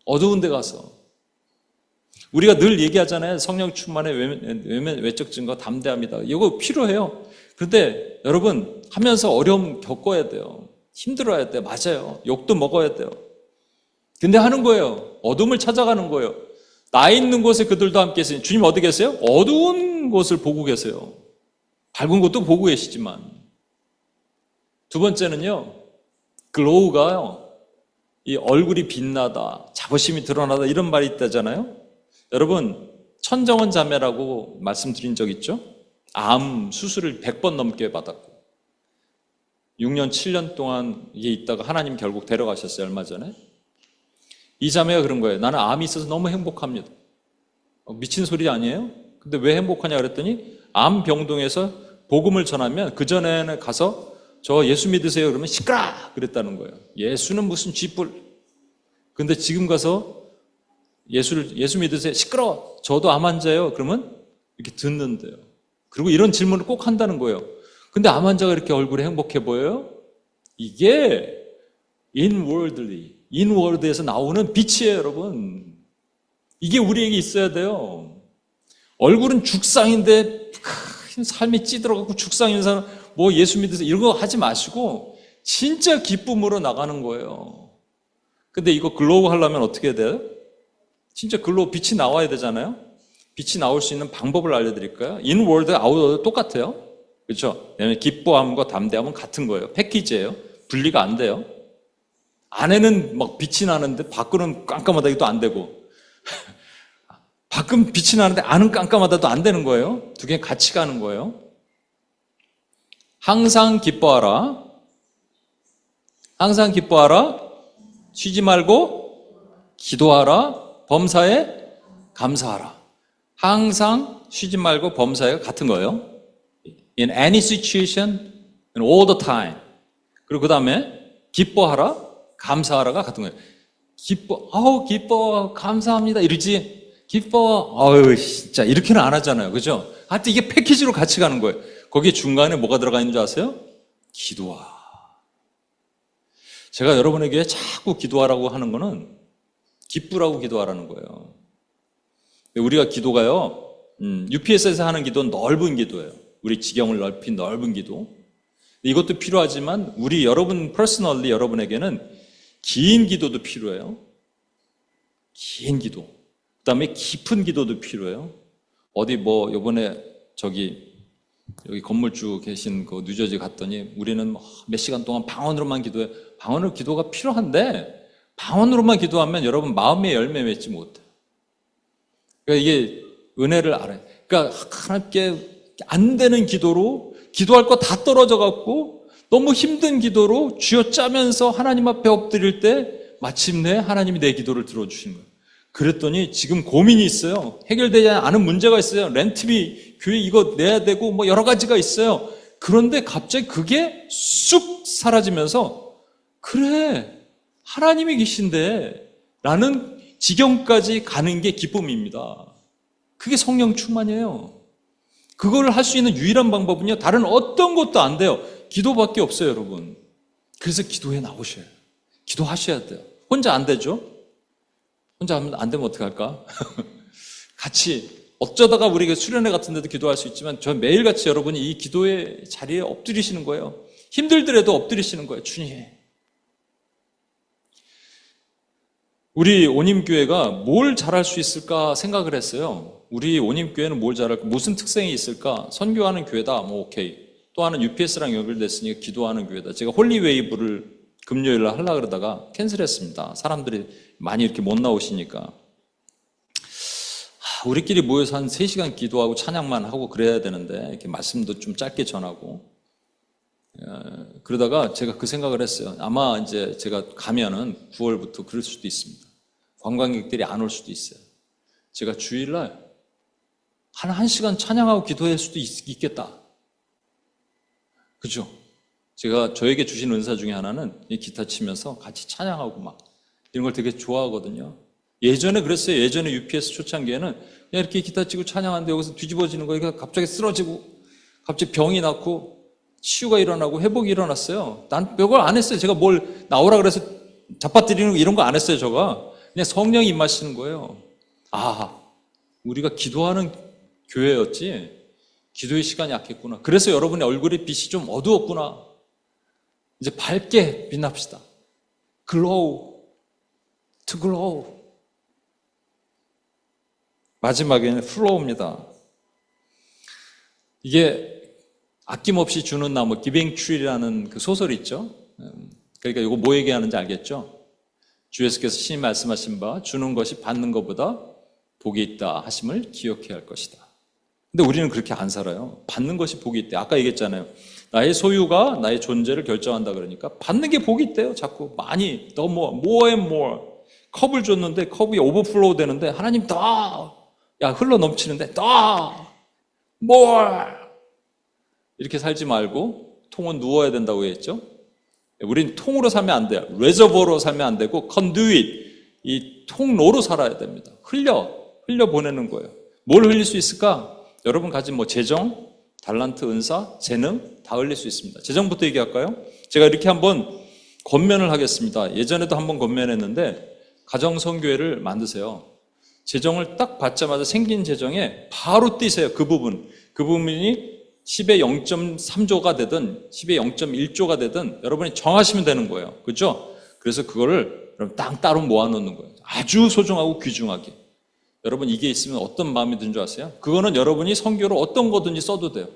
어두운 데 가서. 우리가 늘 얘기하잖아요. 성령 충만의 외적 증거 담대합니다. 이거 필요해요. 그런데 여러분 하면서 어려움 겪어야 돼요. 힘들어야 돼요. 맞아요. 욕도 먹어야 돼요. 근데 하는 거예요. 어둠을 찾아가는 거예요. 나 있는 곳에 그들도 함께 있으니 주님 어디 계세요? 어두운 곳을 보고 계세요. 밝은 곳도 보고 계시지만. 두 번째는요. 글로우가요. 이 얼굴이 빛나다, 자부심이 드러나다 이런 말이 있다잖아요. 여러분 천정원 자매라고 말씀드린 적 있죠? 암 수술을 100번 넘게 받았고 6년 7년 동안 이게 있다가 하나님 결국 데려가셨어요. 얼마 전에. 이 자매가 그런 거예요. 나는 암이 있어서 너무 행복합니다. 미친 소리 아니에요? 근데 왜 행복하냐 그랬더니 암병동에서 복음을 전하면 그전에는 가서 저 예수 믿으세요 그러면 시끄라 그랬다는 거예요. 예수는 무슨 쥐뿔. 근데 지금 가서 예수 믿으세요. 시끄러워. 저도 암 환자예요. 그러면 이렇게 듣는데요. 그리고 이런 질문을 꼭 한다는 거예요. 근데 암 환자가 이렇게 얼굴이 행복해 보여요? 이게 inward에서 나오는 빛이에요, 여러분. 이게 우리에게 있어야 돼요. 얼굴은 죽상인데 삶이 찌들어갖고 죽상인 사람 뭐 예수 믿으세요 이런 거 하지 마시고 진짜 기쁨으로 나가는 거예요. 근데 이거 글로우 하려면 어떻게 해야 돼요? 진짜 글로우 빛이 나와야 되잖아요. 빛이 나올 수 있는 방법을 알려드릴까요? 인워드, 아웃워드 똑같아요. 그렇죠? 왜냐하면 기뻐함과 담대함은 같은 거예요. 패키지예요. 분리가 안 돼요. 안에는 막 빛이 나는데 밖은 깜깜하다기도 안 되고 밖은 빛이 나는데 안은 깜깜하다도 안 되는 거예요. 두 개 같이 가는 거예요. 항상 기뻐하라. 항상 기뻐하라. 쉬지 말고 기도하라. 범사에 감사하라. 항상 쉬지 말고 범사에 같은 거예요. In any situation, and all the time. 그리고 그 다음에 기뻐하라, 감사하라가 같은 거예요. 기뻐, 감사합니다. 이러지. 기뻐, 진짜 이렇게는 안 하잖아요. 그죠? 하여튼 이게 패키지로 같이 가는 거예요. 거기 중간에 뭐가 들어가 있는 줄 아세요? 기도하. 제가 여러분에게 자꾸 기도하라고 하는 거는 기쁘라고 기도하라는 거예요. 우리가 기도가요, UPS에서 하는 기도는 넓은 기도예요. 우리 지경을 넓힌 넓은 기도. 이것도 필요하지만 여러분 퍼스널리 여러분에게는 긴 기도도 필요해요. 긴 기도. 그다음에 깊은 기도도 필요해요. 어디 요번에 여기 건물주 계신 그 뉴저지 갔더니 우리는 몇 시간 동안 방언으로만 기도해. 방언으로 기도가 필요한데 방언으로만 기도하면 여러분 마음의 열매 맺지 못해요. 그러니까 이게 은혜를 알아요. 그러니까 하나님께 안 되는 기도로 기도할 거 다 떨어져 갖고 너무 힘든 기도로 쥐어짜면서 하나님 앞에 엎드릴 때 마침내 하나님이 내 기도를 들어주시는 거예요. 그랬더니 지금 고민이 있어요. 해결되지 않은 문제가 있어요. 렌트비, 교회 이거 내야 되고 여러 가지가 있어요. 그런데 갑자기 그게 쑥 사라지면서 그래, 하나님이 계신데 라는 지경까지 가는 게 기쁨입니다. 그게 성령 충만이에요. 그걸 할 수 있는 유일한 방법은요, 다른 어떤 것도 안 돼요. 기도밖에 없어요, 여러분. 그래서 기도에 나오셔야 돼요. 기도하셔야 돼요. 혼자 안 되죠? 혼자 하면 안 되면 어떡할까? 같이, 어쩌다가 우리가 수련회 같은 데도 기도할 수 있지만, 저 매일같이 여러분이 이 기도의 자리에 엎드리시는 거예요. 힘들더라도 엎드리시는 거예요, 주님. 우리 온임교회가 뭘 잘할 수 있을까 생각을 했어요. 우리 온임교회는 뭘 잘할까? 무슨 특성이 있을까? 선교하는 교회다. 오케이. 또 하나는 UPS랑 연결됐으니까 기도하는 교회다. 제가 홀리웨이브를 금요일 날 하려고 그러다가 캔슬했습니다. 사람들이 많이 이렇게 못 나오시니까. 우리끼리 모여서 한 3시간 기도하고 찬양만 하고 그래야 되는데 이렇게 말씀도 좀 짧게 전하고 그러다가 제가 그 생각을 했어요. 아마 이제 제가 가면은 9월부터 그럴 수도 있습니다. 관광객들이 안 올 수도 있어요. 제가 주일날 한 1시간 찬양하고 기도할 수도 있겠다. 그죠? 제가 저에게 주신 은사 중에 하나는 이 기타 치면서 같이 찬양하고 막 이런 걸 되게 좋아하거든요. 예전에 그랬어요. 예전에 UPS 초창기에는 그냥 이렇게 기타 치고 찬양하는데 여기서 뒤집어지는 거니까 갑자기 쓰러지고 갑자기 병이 났고 치유가 일어나고 회복이 일어났어요. 난 별걸 안 했어요. 제가 뭘 나오라 그래서 잡아뜨리는 거 이런 거 안 했어요. 제가 그냥 성령이 임하시는 거예요. 우리가 기도하는 교회였지 기도의 시간이 약했구나. 그래서 여러분의 얼굴의 빛이 좀 어두웠구나. 이제 밝게 빛납시다. Glow, to glow. 마지막에는 flow입니다. 이게 아낌없이 주는 나무, 기빙 트리라는 그 소설이 있죠. 그러니까 이거 뭐 얘기하는지 알겠죠? 주 예수께서 신이 말씀하신 바 주는 것이 받는 것보다 복이 있다 하심을 기억해야 할 것이다. 근데 우리는 그렇게 안 살아요. 받는 것이 복이 있대. 아까 얘기했잖아요. 나의 소유가 나의 존재를 결정한다 그러니까 받는 게 복이 있대요. 자꾸 많이, 더 more and more. 컵을 줬는데 컵이 오버플로우 되는데 하나님 더, 흘러 넘치는데 더, more. 이렇게 살지 말고 통은 누워야 된다고 했죠. 우린 통으로 살면 안 돼요. 레저버로 살면 안 되고 컨듀잇, 이 통로로 살아야 됩니다. 흘려 보내는 거예요. 뭘 흘릴 수 있을까? 여러분 가진 재정, 달란트, 은사, 재능 다 흘릴 수 있습니다. 재정부터 얘기할까요? 제가 이렇게 한번 권면을 하겠습니다. 예전에도 한번 권면했는데 가정선교회를 만드세요. 재정을 딱 받자마자 생긴 재정에 바로 띄세요. 그 부분이 10의 0.3조가 되든 10의 0.1조가 되든 여러분이 정하시면 되는 거예요. 그렇죠? 그래서 그거를 여러분 땅 따로 모아놓는 거예요. 아주 소중하고 귀중하게. 여러분 이게 있으면 어떤 마음이 드는 줄 아세요? 그거는 여러분이 선교로 어떤 거든지 써도 돼요.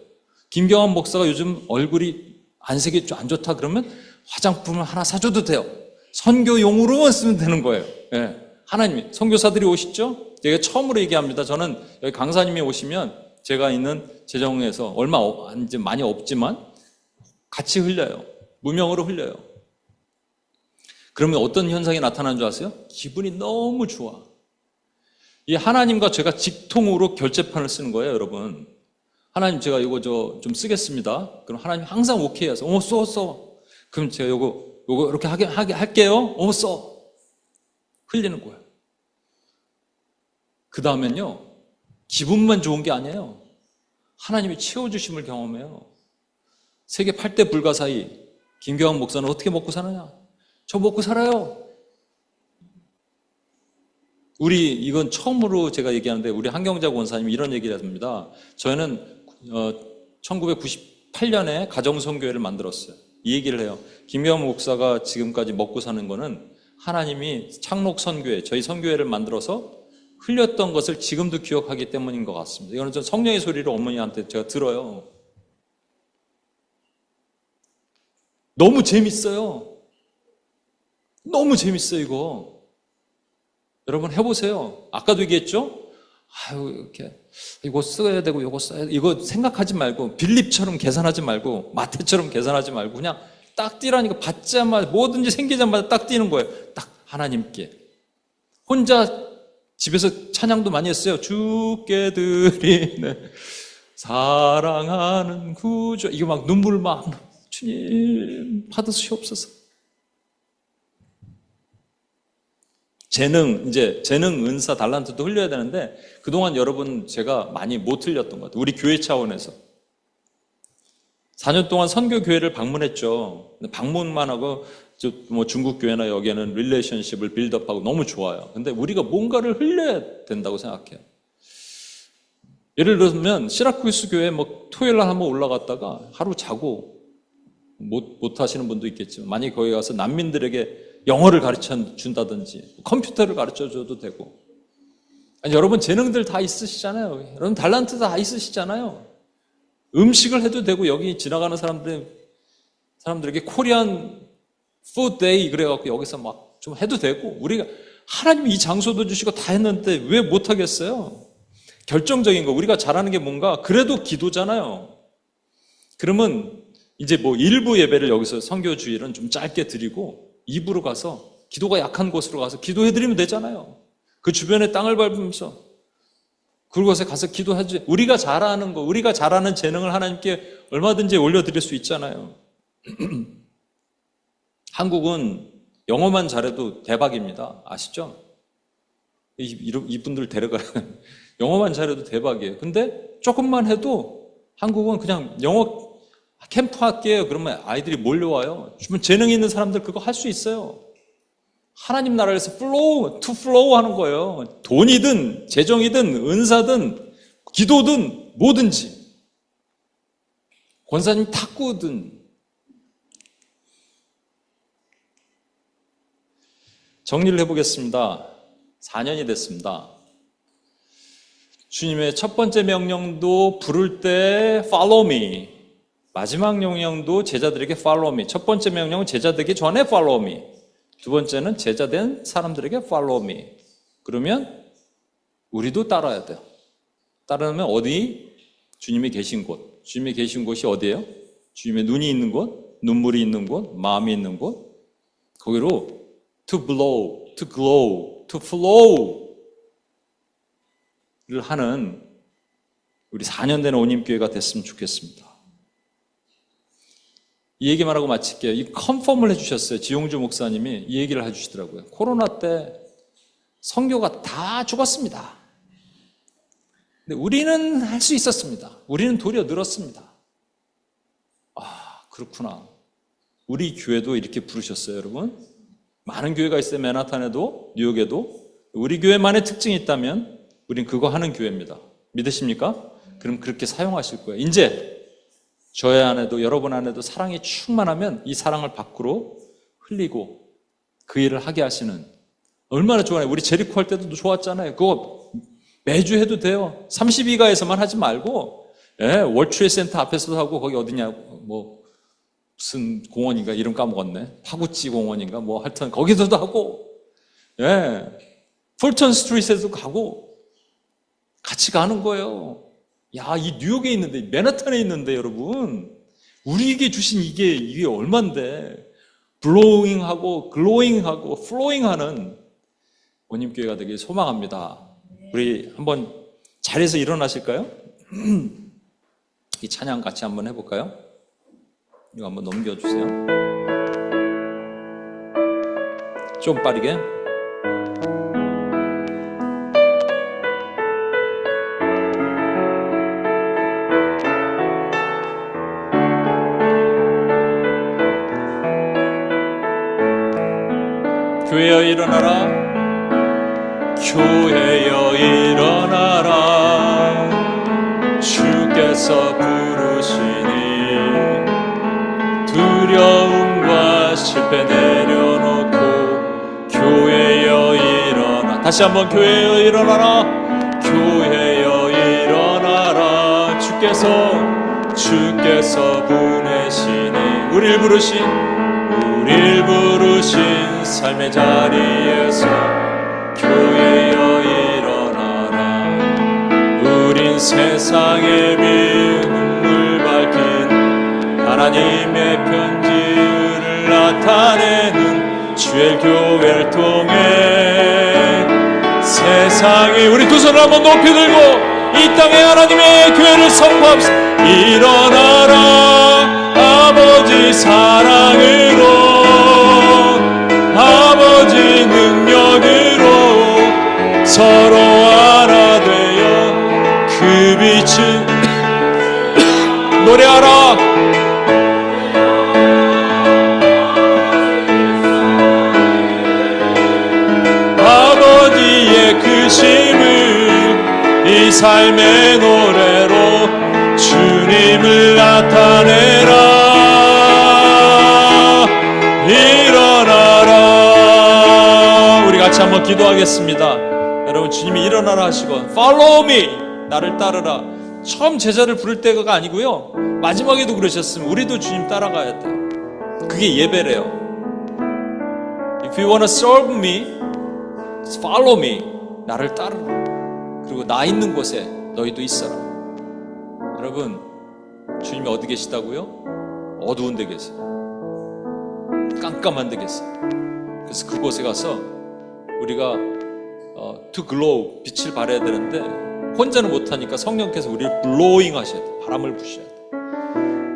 김경환 목사가 요즘 얼굴이 안색이 좀 안 좋다 그러면 화장품을 하나 사줘도 돼요. 선교용으로만 쓰면 되는 거예요. 예. 하나님이 선교사들이 오시죠? 제가 처음으로 얘기합니다. 저는 여기 강사님이 오시면 제가 있는 재정에서 얼마 이제 많이 없지만 같이 흘려요. 무명으로 흘려요. 그러면 어떤 현상이 나타나는 줄 아세요? 기분이 너무 좋아. 이 하나님과 제가 직통으로 결제판을 쓰는 거예요, 여러분. 하나님 제가 이거 좀 쓰겠습니다. 그럼 하나님 항상 오케이 해서 써. 그럼 제가 요거 이렇게 할게요. 써. 흘리는 거예요. 그 다음엔요, 기분만 좋은 게 아니에요. 하나님이 채워주심을 경험해요. 세계 8대 불가사의 김경환 목사는 어떻게 먹고 사느냐? 저 먹고 살아요. 이건 처음으로 제가 얘기하는데 우리 한경자 권사님이 이런 얘기를 합니다. 저희는 1998년에 가정선교회를 만들었어요. 이 얘기를 해요. 김경환 목사가 지금까지 먹고 사는 거는 하나님이 창록선교회, 저희 선교회를 만들어서 흘렸던 것을 지금도 기억하기 때문인 것 같습니다. 이거는 전 성령의 소리를 어머니한테 제가 들어요. 너무 재밌어요. 너무 재밌어요, 이거. 여러분 해보세요. 아까도 얘기했죠? 이렇게 이거 써야 되고 이거 써야 돼. 이거 생각하지 말고 빌립처럼 계산하지 말고 마태처럼 계산하지 말고 그냥 딱 뛰라니까 받자마자 뭐든지 생기자마자 딱 뛰는 거예요. 딱 하나님께. 혼자 집에서 찬양도 많이 했어요. 주께 드리네 사랑하는 구주. 이거 막 눈물 막 주님 받으시옵소서. 재능, 은사, 달란트도 흘려야 되는데 그동안 여러분 제가 많이 못 흘렸던 것 같아요. 우리 교회 차원에서. 4년 동안 선교교회를 방문했죠. 방문만 하고 뭐 중국 교회나 여기에는 릴레이션십을 빌드업하고 너무 좋아요. 근데 우리가 뭔가를 흘려야 된다고 생각해요. 예를 들면 시라쿠스 교회 뭐 토요일 날 한번 올라갔다가 하루 자고 못 하시는 분도 있겠지만 만약에 거기 가서 난민들에게 영어를 가르쳐 준다든지 컴퓨터를 가르쳐 줘도 되고. 아니, 여러분 재능들 다 있으시잖아요. 여러분 달란트 다 있으시잖아요. 음식을 해도 되고 여기 지나가는 사람들에게 코리안 푸드 데이 그래갖고 여기서 막 좀 해도 되고. 우리가 하나님이 이 장소도 주시고 다 했는데 왜 못하겠어요? 결정적인 거 우리가 잘하는 게 뭔가 그래도 기도잖아요. 그러면 이제 뭐 일부 예배를 여기서 선교주일은 좀 짧게 드리고 2부로 가서 기도가 약한 곳으로 가서 기도해드리면 되잖아요. 그 주변에 땅을 밟으면서 그곳에 가서 기도하지. 우리가 잘하는 거, 우리가 잘하는 재능을 하나님께 얼마든지 올려드릴 수 있잖아요. 한국은 영어만 잘해도 대박입니다. 아시죠? 이분들 데려가요. 영어만 잘해도 대박이에요. 근데 조금만 해도 한국은 그냥 영어 캠프 할게요. 그러면 아이들이 몰려와요. 주변 재능 있는 사람들 그거 할 수 있어요. 하나님 나라에서 flow 하는 거예요. 돈이든 재정이든 은사든 기도든 뭐든지. 권사님 탁구든. 정리를 해보겠습니다. 4년이 됐습니다. 주님의 첫 번째 명령도 부를 때 follow me. 마지막 명령도 제자들에게 follow me. 첫 번째 명령은 제자 되기 전에 follow me. 두 번째는 제자 된 사람들에게 follow me. 그러면 우리도 따라야 돼요. 따르면 어디? 주님이 계신 곳. 주님이 계신 곳이 어디예요? 주님의 눈이 있는 곳, 눈물이 있는 곳, 마음이 있는 곳. 거기로 to blow, to glow, to flow를 하는 우리 4년 된 온임교회가 됐으면 좋겠습니다. 이 얘기만 하고 마칠게요. 이 컨펌을 해주셨어요. 지용주 목사님이 이 얘기를 해주시더라고요. 코로나 때 선교가 다 죽었습니다. 근데 우리는 할 수 있었습니다. 우리는 도리어 늘었습니다. 아, 그렇구나. 우리 교회도 이렇게 부르셨어요, 여러분. 많은 교회가 있어요. 맨하탄에도, 뉴욕에도. 우리 교회만의 특징이 있다면 우린 그거 하는 교회입니다. 믿으십니까? 그럼 그렇게 사용하실 거예요. 이제 저의 안에도 여러분 안에도 사랑이 충만하면 이 사랑을 밖으로 흘리고 그 일을 하게 하시는, 얼마나 좋아요. 우리 제리코 할 때도 좋았잖아요. 그거 매주 해도 돼요. 32가에서만 하지 말고, 예, 월트레이센터 앞에서도 하고, 거기 어디냐, 뭐 무슨 공원인가, 이름 까먹었네. 파구치 공원인가, 뭐 하여튼 거기서도 하고, 예, 풀턴 스트리트에도 가고, 같이 가는 거예요. 야, 이 뉴욕에 있는데, 맨하탄에 있는데, 여러분, 우리에게 주신 이게 얼만데, 블로잉하고 글로잉하고 플로잉하는 원님교회가 되길 소망합니다. 우리 한번 자리에서 일어나실까요? 이 찬양 같이 한번 해볼까요? 이거 한번 넘겨주세요. 좀 빠르게. 교회여 일어나라, 교회여 일어나라, 주께서 부르시니 두려움과 실패 내려놓고 교회여 일어나. 다시 한번 교회여 일어나라, 교회여 일어나라, 주께서 보내시니 우릴 부르신 삶의 자리에서 교회여 일어나라. 우린 세상의 빛을 밝힌 하나님의 편지를 나타내는 주의 교회를 통해 세상이, 우리 두 손을 한번 높이 들고 이 땅에 하나님의 교회를 선포합시다. 일어나라, 아버지 사랑으로, 아버지 능력으로 서로 하나 되어 그 빛을 노래하라. 아버지의 크심을 이 삶의 노래로 주님을 나타내라. 일어나라. 우리 같이 한번 기도하겠습니다. 여러분, 주님이 일어나라 하시고 Follow me, 나를 따르라. 처음 제자를 부를 때가 아니고요, 마지막에도 그러셨으면 우리도 주님 따라가야 돼요. 그게 예배래요. If you want to serve me, follow me. 나를 따르라. 그리고 나 있는 곳에 너희도 있어라. 여러분, 주님이 어디 계시다고요? 어두운 데 계세요. 깜깜한 데 계세요. 그래서 그곳에 가서 우리가 to glow, 빛을 발해야 되는데 혼자는 못하니까 성령께서 우리를 blowing 하셔야 돼요. 바람을 부셔야 돼요.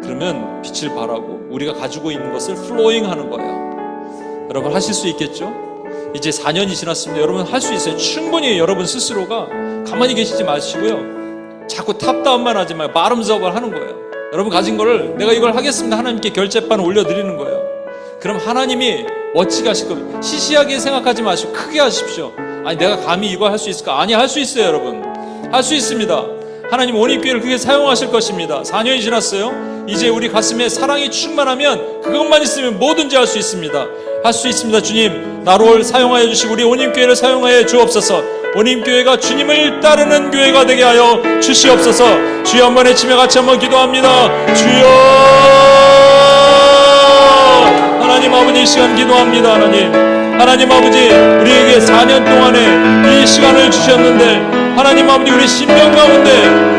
그러면 빛을 발하고 우리가 가지고 있는 것을 flowing 하는 거예요. 여러분, 하실 수 있겠죠? 이제 4년이 지났습니다. 여러분, 할 수 있어요. 충분히 여러분 스스로가 가만히 계시지 마시고요, 자꾸 탑다운만 하지 말고 바람업을 하는 거예요. 여러분 가진 거를 내가 이걸 하겠습니다, 하나님께 결제판 올려드리는 거예요. 그럼 하나님이 멋지게 하실 겁니다. 시시하게 생각하지 마시고 크게 하십시오. 아니, 내가 감히 이거 할 수 있을까? 아니, 할 수 있어요. 여러분, 할 수 있습니다. 하나님 원입교회를 크게 사용하실 것입니다. 4년이 지났어요. 이제 우리 가슴에 사랑이 충만하면, 그것만 있으면 뭐든지 할 수 있습니다. 할 수 있습니다. 주님, 나를 사용하여 주시고 우리 원입교회를 사용하여 주옵소서. 원입교회가 주님을 따르는 교회가 되게 하여 주시옵소서. 주여, 한번 외치며 같이 한번 기도합니다. 주여, 하나님 아버지, 이 시간 기도합니다. 하나님 아버지, 우리에게 4년 동안에 이 시간을 주셨는데, 하나님 아버지, 우리 심령 가운데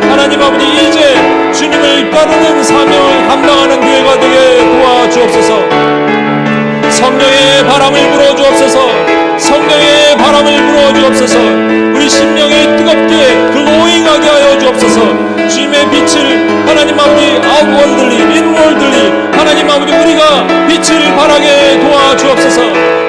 하나님 아버지, 이제 주님을 따르는 사명을 감당하는 교회가 되게 도와주옵소서. 성령의 바람을 불어주옵소서. 성령의 바람을 불어주옵소서. 우리 심령이 뜨겁게 글로잉하게 하여 주옵소서. 주님의 빛을 하나님 아버지 아웃월들리, 인월들리, 하나님 아버지 우리가 빛을 발하게 도와주옵소서.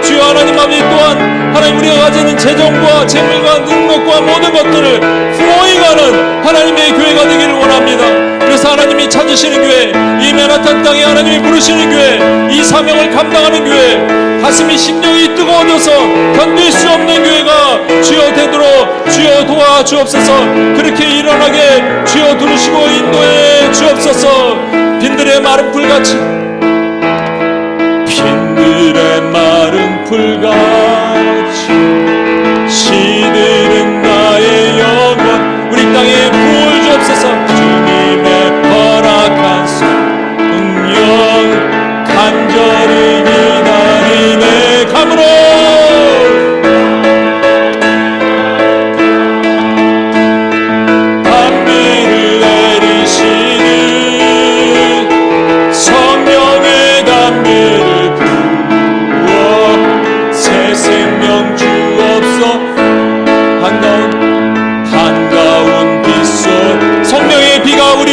주여, 하나님 아버지, 또한 하나님 우리가 가지는 재정과 재물과 능력과 모든 것들을 플로잉하는 하나님의 교회가 되기를 원합니다. 그래서 하나님이 찾으시는 교회, 이 맨하탄 땅에 하나님이 부르시는 교회, 이 사명을 감당하는 교회, 가슴이 심령이 뜨거워져서 견딜 수 없는 교회가 주여 되도록 주여 도와주옵소서. 그렇게 일어나게 주여 두르시고 인도해 주옵소서. 빈들의 마른 풀같이, 빈들의 마른 풀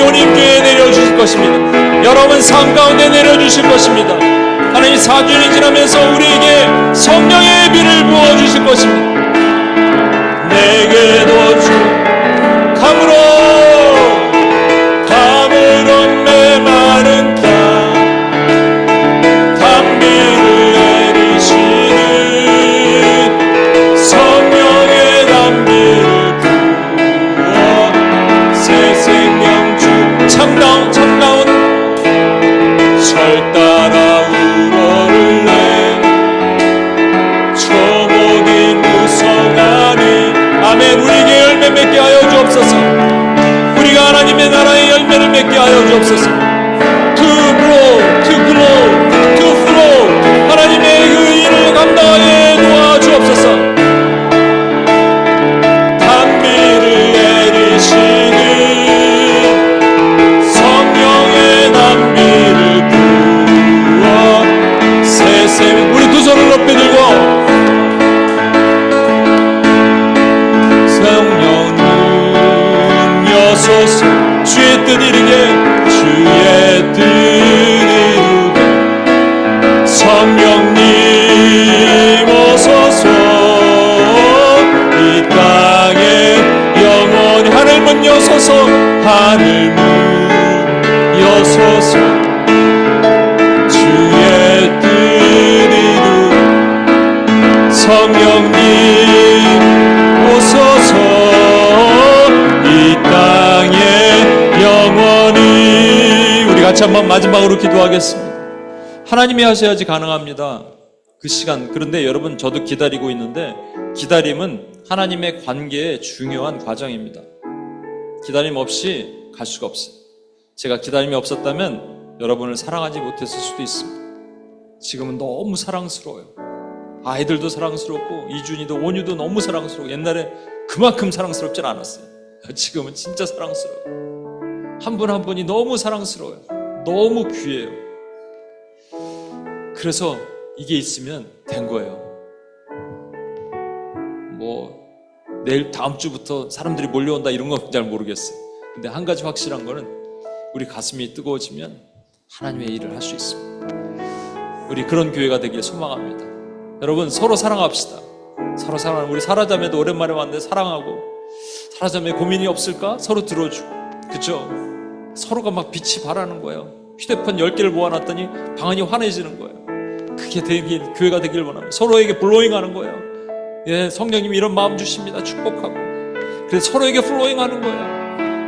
온임교회에 내려주실 것입니다. 여러분 삶 가운데 내려주실 것입니다. 하나님 4주년이 지나면서 우리에게 성령의 비를 부어주실 것입니다. 내게도 주 감으로 메마른 땅 단비를 내리시는 성령의 단비를 부어 새 생명 주 참다운 절 따라 우러를 내 초목이 무성하니 아멘. 우리에게 열매 맺게 하여 주옵소서. 우리가 하나님의 나라의 열매를 맺게 하여 주옵소서. To grow, to grow, to flow. 하나님의 그 일을 감당하게 도와주옵소서. 단비를 내리시는 성령의 단비를 부어 새샘. 우리 두 손을 높이 들고 성령님여소서. 주의 뜻 이루게 주의 뜻 이루게 성령님 오소서. 이 땅에 영원히 하늘문 여소서. 하늘문 여소서. 주의 뜻 이루게 성령님 오소서. 이 땅에 영원히. 우리 같이 한번 마지막으로 기도하겠습니다. 하나님이 하셔야지 가능합니다. 그 시간. 그런데 여러분 저도 기다리고 있는데 기다림은 하나님의 관계의 중요한 과정입니다. 기다림 없이 갈 수가 없어요. 제가 기다림이 없었다면 여러분을 사랑하지 못했을 수도 있습니다. 지금은 너무 사랑스러워요. 아이들도 사랑스럽고 이준이도 온유도 너무 사랑스럽고 옛날에 그만큼 사랑스럽진 않았어요. 지금은 진짜 사랑스러워요. 한 분 한 분이 너무 사랑스러워요. 너무 귀해요. 그래서 이게 있으면 된 거예요. 내일 다음 주부터 사람들이 몰려온다 이런 건 잘 모르겠어요. 근데 한 가지 확실한 거는 우리 가슴이 뜨거워지면 하나님의 일을 할 수 있습니다. 우리 그런 교회가 되길 소망합니다. 여러분 서로 사랑합시다. 서로 사랑하는 우리 사라자매도 오랜만에 왔는데 사랑하고, 사라자매 고민이 없을까? 서로 들어주고, 그쵸? 서로가 막 빛이 바라는 거예요. 휴대폰 10개를 모아놨더니 방언이 환해지는 거예요. 그게 되길, 교회가 되길 원합니다. 서로에게 블로잉 하는 거예요. 예, 성령님이 이런 마음 주십니다. 축복하고. 그래서 서로에게 플로잉 하는 거예요.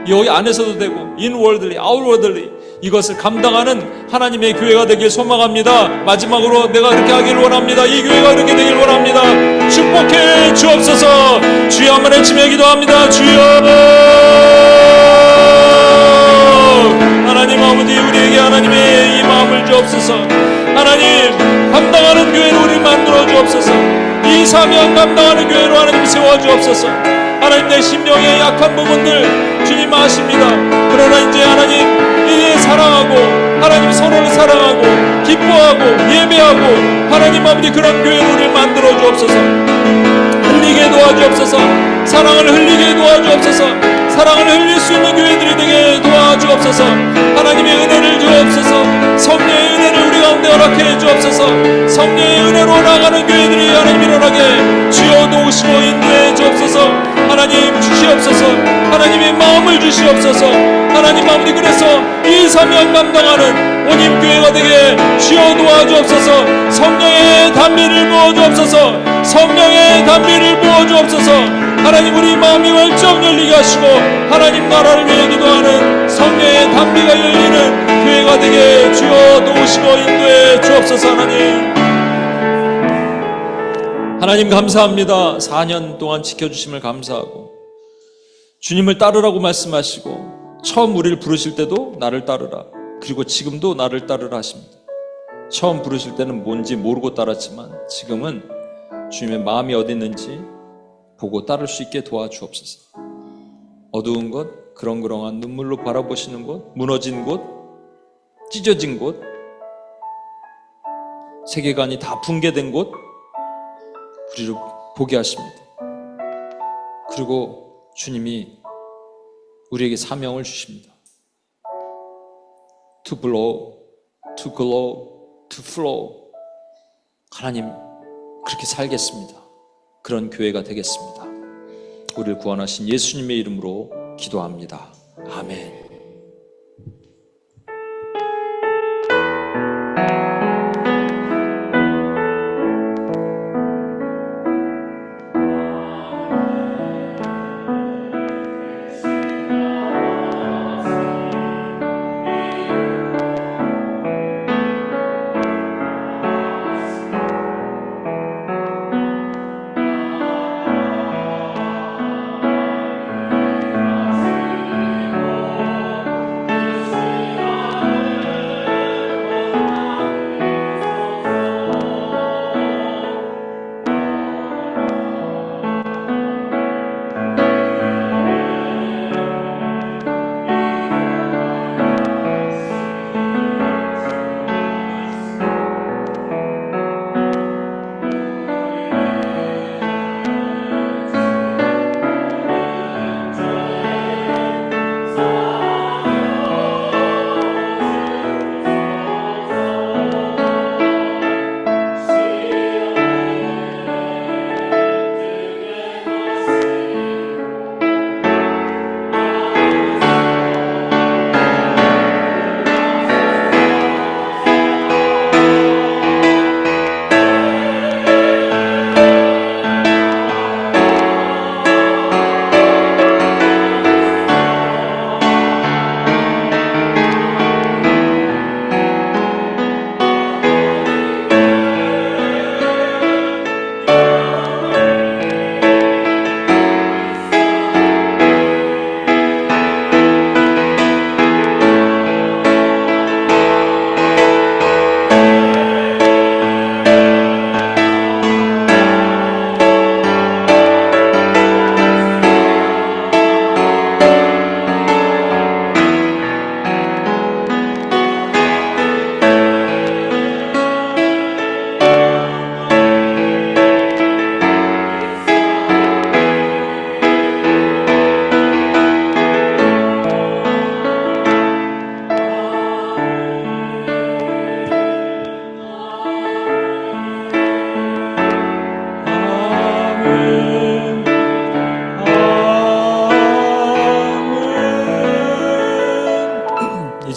여기 안에서도 되고, inwardly, outwardly, 이것을 감당하는 하나님의 교회가 되길 소망합니다. 마지막으로 내가 그렇게 하길 원합니다. 이 교회가 그렇게 되길 원합니다. 축복해 주옵소서. 주여 한번 외치며 기도합니다. 주여, 하나님 아버지, 우리에게 하나님의 이 마음을 주옵소서. 하나님, 감당하는 교회로 우리를 만들어 주옵소서. 이 사명 감당하는 교회로 하나님 세워 주옵소서. 하나님, 내 심령의 약한 부분들 주님 아십니다. 그러나 이제 하나님 이제 사랑하고, 하나님 서로를 사랑하고 기뻐하고 예배하고, 하나님 아버지 그런 교회로 우리를 만들어 주옵소서. 흘리게 도와주옵소서. 사랑을 흘리게 도와주옵소서. 사랑을 흘릴 수 있는 교회들이 되게 도와주옵소서. 하나님의 은혜를 주옵소서. 성령의 은혜를 우리 가운데 허락해 주옵소서. 성령의 은혜로 나가는 교회들이 하나님 일어나게 주여 도우시고 인도해 주옵소서. 하나님 주시옵소서. 하나님의 마음을 주시옵소서. 하나님 아버지, 그래서 이 사명 감당하는 온임교회가 되게 주여 도와주옵소서. 성령의 단비를 부어주옵소서. 성령의 단비를 부어주옵소서. 하나님, 우리 마음이 활짝 열리게 하시고 하나님 나라를 위해 기도하는 성령의 단비가 열리는 교회가 되게 주여 도우시고 인도해 주옵소서. 하나님 감사합니다. 4년 동안 지켜주심을 감사하고, 주님을 따르라고 말씀하시고 처음 우리를 부르실 때도 나를 따르라, 그리고 지금도 나를 따르라 하십니다. 처음 부르실 때는 뭔지 모르고 따랐지만 지금은 주님의 마음이 어디 있는지 보고 따를 수 있게 도와주옵소서. 어두운 곳, 그렁그렁한 눈물로 바라보시는 곳, 무너진 곳, 찢어진 곳, 세계관이 다 붕괴된 곳 우리를 보게 하십니다. 그리고 주님이 우리에게 사명을 주십니다. to blow, to glow, to flow. 하나님, 그렇게 살겠습니다. 그런 교회가 되겠습니다. 우리를 구원하신 예수님의 이름으로 기도합니다. 아멘.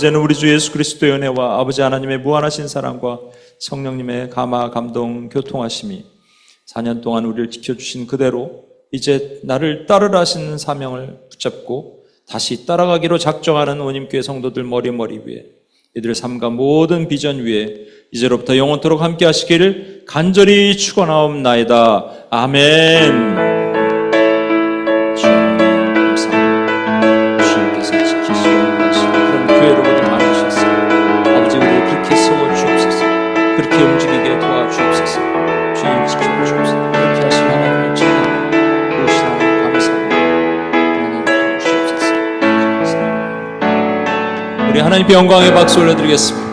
이제는 우리 주 예수 그리스도의 은혜와 아버지 하나님의 무한하신 사랑과 성령님의 감화, 감동, 교통하심이 4년 동안 우리를 지켜주신 그대로 이제 나를 따르라 하시는 사명을 붙잡고 다시 따라가기로 작정하는 원님교회 성도들 머리 위에 이들의 삶과 모든 비전 위에 이제로부터 영원토록 함께 하시기를 간절히 축원하옵나이다. 아멘. 그렇게 움직이게 도와주옵소서. 주님 지켜주옵소서. 그렇게 하신 하나님을 찬양하며 무엇이나 감사합니다. 하나님 도와주옵소서. 우리 하나님께 영광의 박수 올려드리겠습니다.